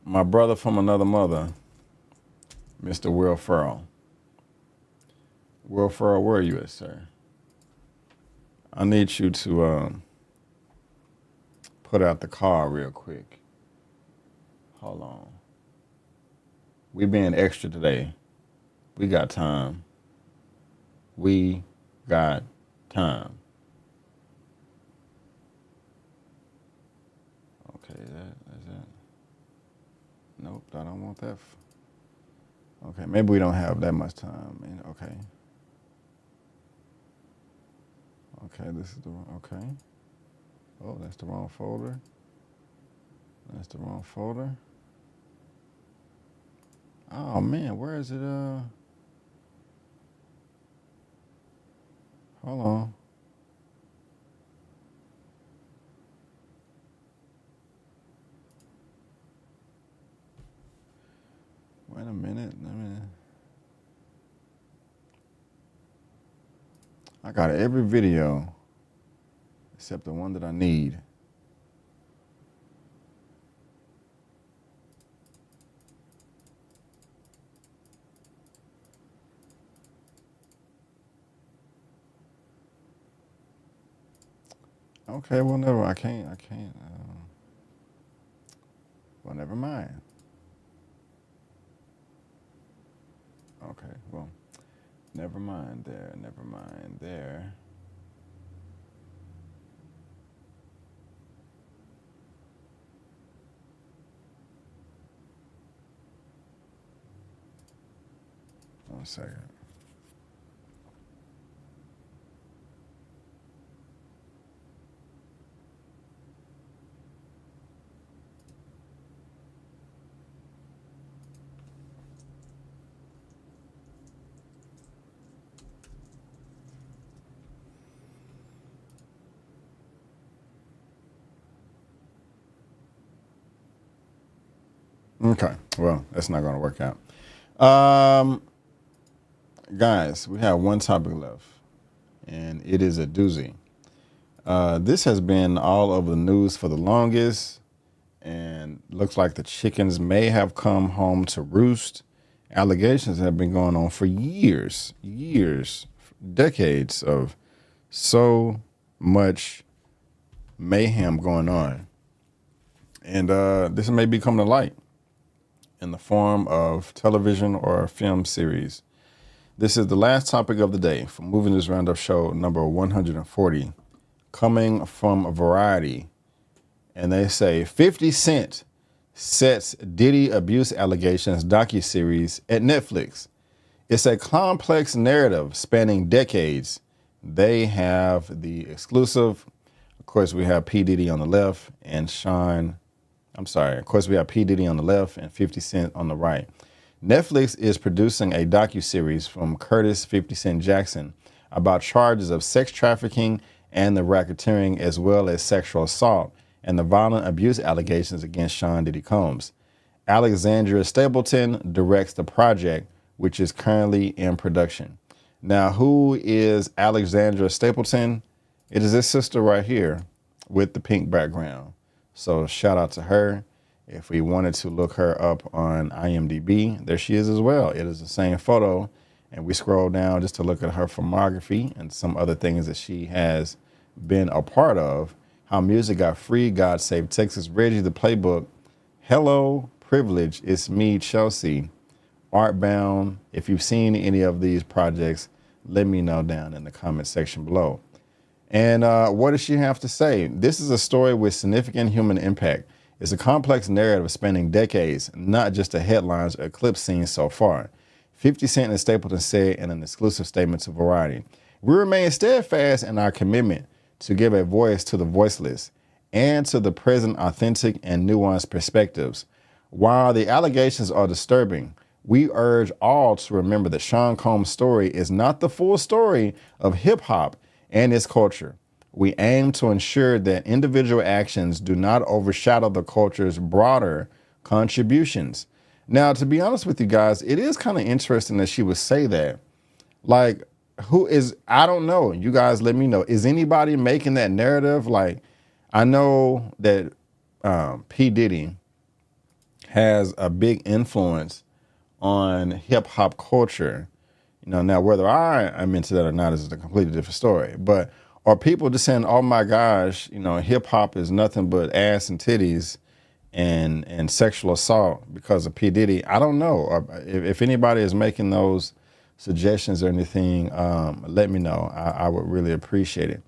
my brother from another mother, Mr. Will Ferrell. Will Ferrell, where are you at, sir? I need you to put out the car real quick. Hold on. We being extra today. We got time. We got time. Okay, is that? Nope, I don't want that. Okay, maybe we don't have that much time. Okay. Okay, this is the wrong, okay. Oh, that's the wrong folder. That's the wrong folder. Oh man, where is it? Hold on. Wait a minute. I got every video except the one that I need. Okay, well, never. I can't. Well, never mind. Okay, well, never mind there. Never mind there. One second. Okay, well, that's not going to work out. Guys, we have one topic left, and it is a doozy. This has been all over the news for the longest, and looks like the chickens may have come home to roost. Allegations have been going on for years, decades of so much mayhem going on. And this may be coming to light in the form of television or a film series. This is the last topic of the day for Movie News Roundup show number 140, coming from Variety. And they say 50 Cent sets Diddy abuse allegations docuseries at Netflix. It's a complex narrative spanning decades. They have the exclusive. Of course, we have P. Diddy on the left and Of course, we have P. Diddy on the left and 50 Cent on the right. Netflix is producing a docuseries from Curtis 50 Cent Jackson about charges of sex trafficking and the racketeering, as well as sexual assault and the violent abuse allegations against Sean Diddy Combs. Alexandria Stapleton directs the project, which is currently in production. Now, who is Alexandria Stapleton? It is this sister right here with the pink background. So shout out to her. If we wanted to look her up on IMDb, there she is as well. It is the same photo. And we scroll down just to look at her filmography and some other things that she has been a part of. How Music Got Free, God Save Texas, Reggie the Playbook, Hello, Privilege, It's Me, Chelsea, Artbound. If you've seen any of these projects, let me know down in the comment section below. And what does she have to say? This is a story with significant human impact. It's a complex narrative spanning decades, not just the headlines or clip scenes so far. 50 Cent and Stapleton said in an exclusive statement to Variety, "We remain steadfast in our commitment to give a voice to the voiceless and to the present authentic and nuanced perspectives. While the allegations are disturbing, we urge all to remember that Sean Combs' story is not the full story of hip-hop and its culture. We aim to ensure that individual actions do not overshadow the culture's broader contributions." Now, to be honest with you guys, it is kind of interesting that she would say that. Like, I don't know. You guys let me know. Is anybody making that narrative? Like, I know that P. Diddy has a big influence on hip hop culture. Now whether I'm into that or not is a completely different story. But are people just saying, oh my gosh, hip hop is nothing but ass and titties and sexual assault because of P. Diddy? I don't know. If anybody is making those suggestions or anything, let me know. I would really appreciate it.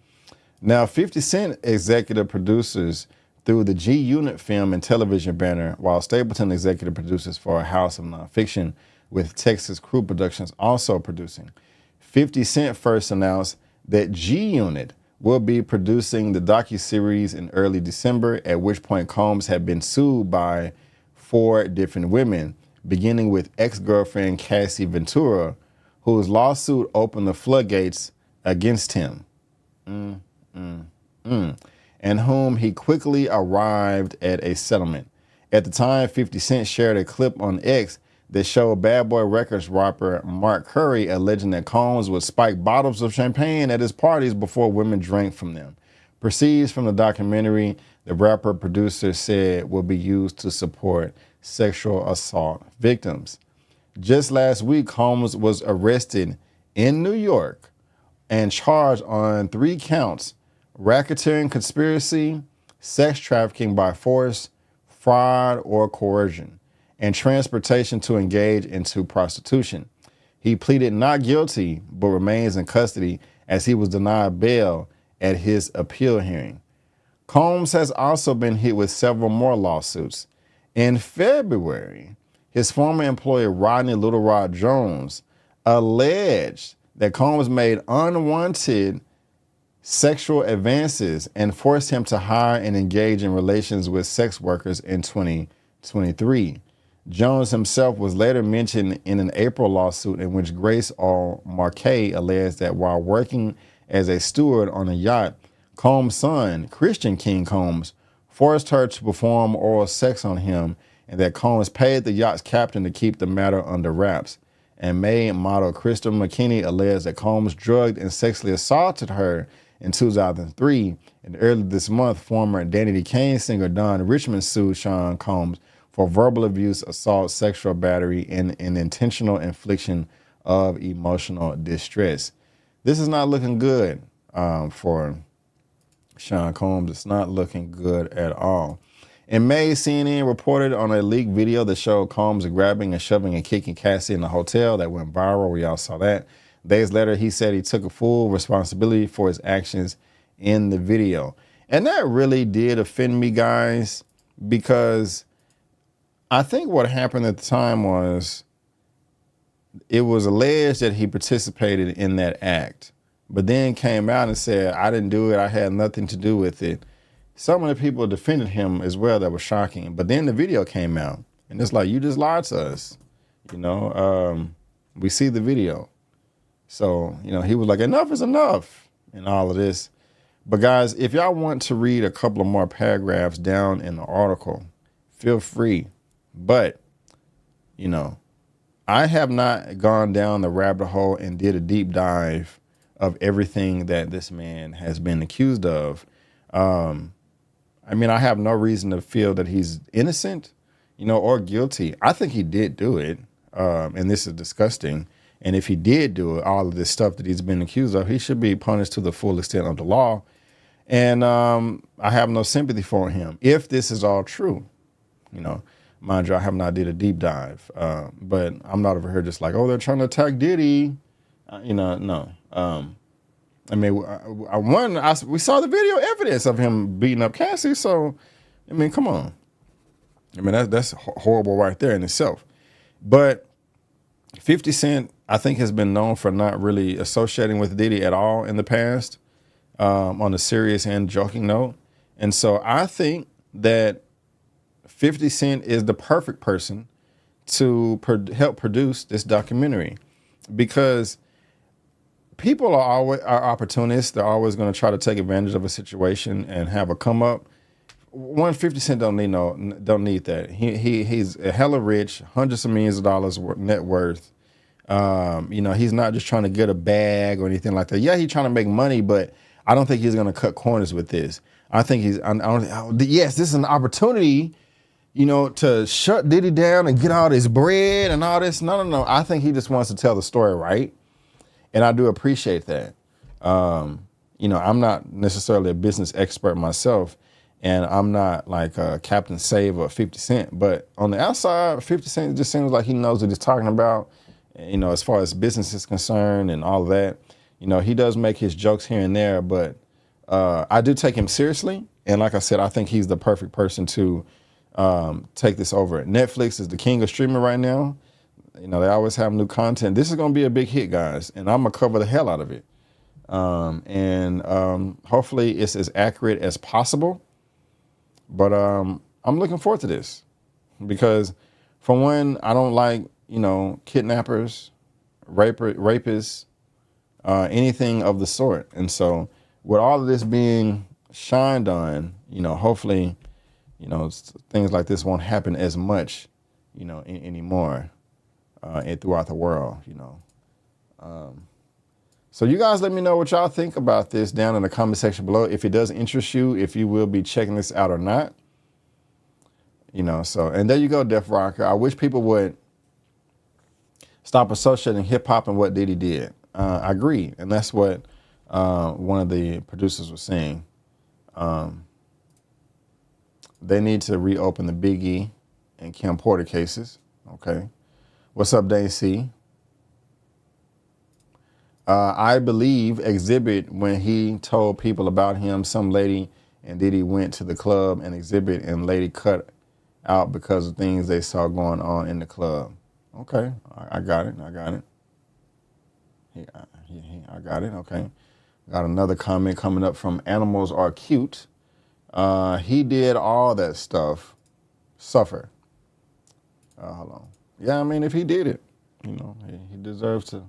Now, 50 Cent executive producers through the G Unit film and television banner, while Stapleton executive producers for A House of Nonfiction, with Texas Crew Productions also producing. 50 Cent first announced that G Unit will be producing the docuseries in early December, at which point Combs had been sued by 4 different women, beginning with ex-girlfriend Cassie Ventura, whose lawsuit opened the floodgates against him. And whom he quickly arrived at a settlement. At the time, 50 Cent shared a clip on X that showed Bad Boy Records rapper Mark Curry alleging that Combs would spike bottles of champagne at his parties before women drank from them. Proceeds from the documentary, the rapper producer said, will be used to support sexual assault victims. Just last week, Combs was arrested in New York and charged on 3 counts: racketeering, conspiracy, sex trafficking by force, fraud or coercion, and transportation to engage into prostitution. He pleaded not guilty, but remains in custody as he was denied bail at his appeal hearing. Combs has also been hit with several more lawsuits. In February, his former employer, Rodney Little Rod Jones, alleged that Combs made unwanted sexual advances and forced him to hire and engage in relations with sex workers in 2023. Jones himself was later mentioned in an April lawsuit in which Grace Marquet alleged that while working as a steward on a yacht, Combs' son, Christian King Combs, forced her to perform oral sex on him, and that Combs paid the yacht's captain to keep the matter under wraps. And maid model Crystal McKinney alleged that Combs drugged and sexually assaulted her in 2003. And earlier this month, former Danny D. Kane singer Don Richmond sued Sean Combs for verbal abuse, assault, sexual battery, and an intentional infliction of emotional distress. This is not looking good for Sean Combs. It's not looking good at all. In May, CNN reported on a leaked video that showed Combs grabbing and shoving and kicking Cassie in the hotel that went viral. We all saw that. Days later, he said he took full responsibility for his actions in the video. And that really did offend me, guys, because I think what happened at the time was it was alleged that he participated in that act, but then came out and said, I didn't do it. I had nothing to do with it. Some of the people defended him as well. That was shocking. But then the video came out and it's like, you just lied to us. We see the video. So, he was like, enough is enough and all of this. But guys, if y'all want to read a couple of more paragraphs down in the article, feel free. But, I have not gone down the rabbit hole and did a deep dive of everything that this man has been accused of. I have no reason to feel that he's innocent, or guilty. I think he did do it. And this is disgusting. And if he did do it, all of this stuff that he's been accused of, he should be punished to the full extent of the law. And I have no sympathy for him if this is all true. Mind you, I have not did a deep dive, but I'm not over here just like, oh, they're trying to attack Diddy. No. We saw the video evidence of him beating up Cassie. So, come on. That's horrible right there in itself. But 50 Cent, I think, has been known for not really associating with Diddy at all in the past, on a serious and joking note. And so I think that 50 Cent is the perfect person to help produce this documentary, because people are opportunists. They're always going to try to take advantage of a situation and have a come up. 50 Cent don't need that. He's hella rich, hundreds of millions of dollars net worth. He's not just trying to get a bag or anything like that. Yeah, he's trying to make money, but I don't think he's going to cut corners with this. I think yes, this is an opportunity, to shut Diddy down and get all this bread and all this. No. I think he just wants to tell the story right. And I do appreciate that. You know, I'm not necessarily a business expert myself, and I'm not like Captain Save or 50 Cent, but on the outside, 50 Cent just seems like he knows what he's talking about, you know, as far as business is concerned and all of that. You know, he does make his jokes here and there, but I do take him seriously. And like I said, I think he's the perfect person to take this over. Netflix is the king of streaming right now. You know, they always have new content. This is going to be a big hit, guys, and I'm going to cover the hell out of it. Hopefully it's as accurate as possible. But I'm looking forward to this because, for one, I don't like, you know, kidnappers, rapists, anything of the sort. And so with all of this being shined on, you know, hopefully, you know, things like this won't happen as much, you know, anymore and throughout the world, you know. So you guys let me know what y'all think about this down in the comment section below. If it does interest you, if you will be checking this out or not. You know, so, and there you go, Def Rocker. I wish people would stop associating hip hop and what Diddy did. I agree. And that's what one of the producers was saying. They need to reopen the Biggie and Kim Porter cases. Okay. What's up, Dane C? I believe Exhibit, when he told people about him, some lady and Diddy went to the club, and Exhibit and lady cut out because of things they saw going on in the club. Okay, I got it. I got it. I got it. Okay. Got another comment coming up from Animals Are Cute. He did all that stuff. Suffer. Hold on. Yeah, I mean, if he did it, you know, he deserves to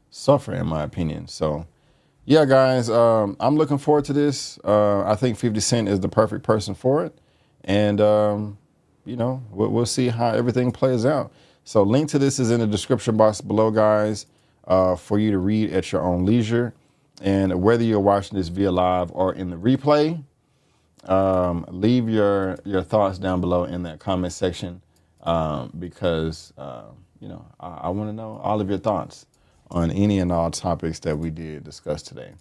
suffer, in my opinion. So, yeah, guys, I'm looking forward to this. I think 50 Cent is the perfect person for it. And, you know, we'll see how everything plays out. So link to this is in the description box below, guys, for you to read at your own leisure. And whether you're watching this via live or in the replay, leave your thoughts down below in that comment section because, you know, I want to know all of your thoughts on any and all topics that we did discuss today.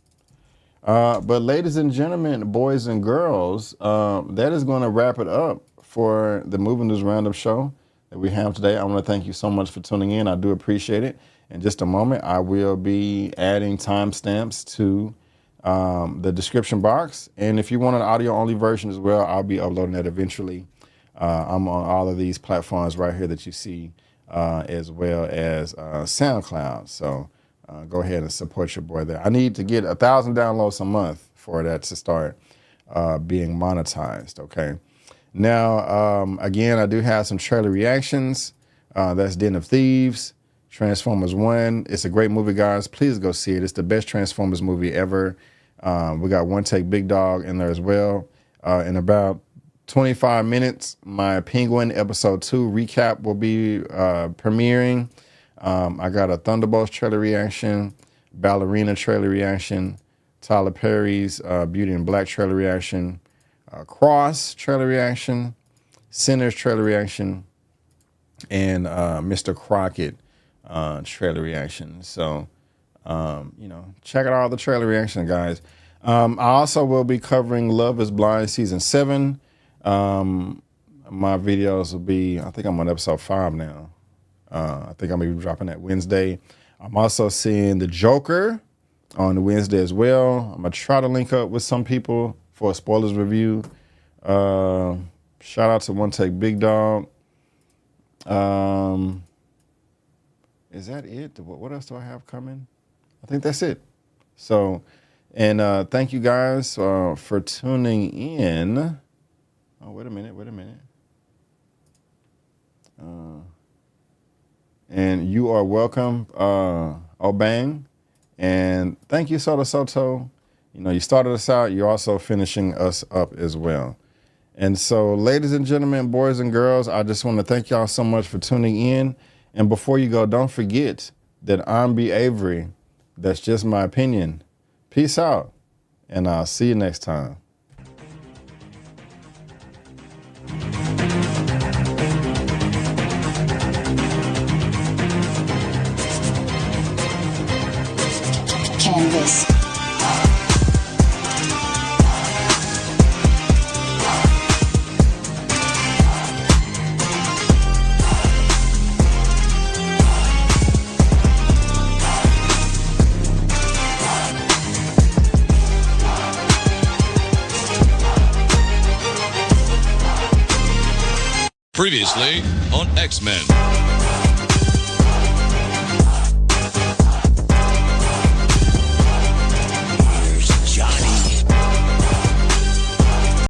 But ladies and gentlemen, boys and girls, that is going to wrap it up for the Movie News Roundup show that we have today. I want to thank you so much for tuning in. I do appreciate it. In just a moment, I will be adding timestamps to the description box. And if you want an audio-only version as well, I'll be uploading that eventually. I'm on all of these platforms right here that you see, as well as SoundCloud. So go ahead and support your boy there. I need to get 1,000 downloads a month for that to start being monetized, okay? Now, again, I do have some trailer reactions. That's Den of Thieves, Transformers 1. It's a great movie, guys. Please go see it. It's the best Transformers movie ever. We got One Take Big Dog in there as well. In about 25 minutes, my Penguin Episode 2 recap will be premiering. I got a Thunderbolts trailer reaction, Ballerina trailer reaction, Tyler Perry's Beauty and Black trailer reaction, Cross trailer reaction, Sinners trailer reaction, and Mr. Crockett trailer reaction. So, you know, check out all the trailer reaction, guys. I also will be covering Love is Blind Season 7. My videos will be, I think I'm on episode 5 now. I think I'm going to be dropping that Wednesday. I'm also seeing The Joker on Wednesday as well. I'm going to try to link up with some people for a spoilers review. Shout out to One Take Big Dog. Is that it? What else do I have coming? I think that's it. So, and thank you guys for tuning in. Oh, wait a minute. And you are welcome, Obang. And thank you, Soto. You know, you started us out. You're also finishing us up as well. And so, ladies and gentlemen, boys and girls, I just want to thank y'all so much for tuning in. And before you go, don't forget that I'm B. Avery. That's just my opinion. Peace out, and I'll see you next time.
Marvelous.
Previously on X-Men.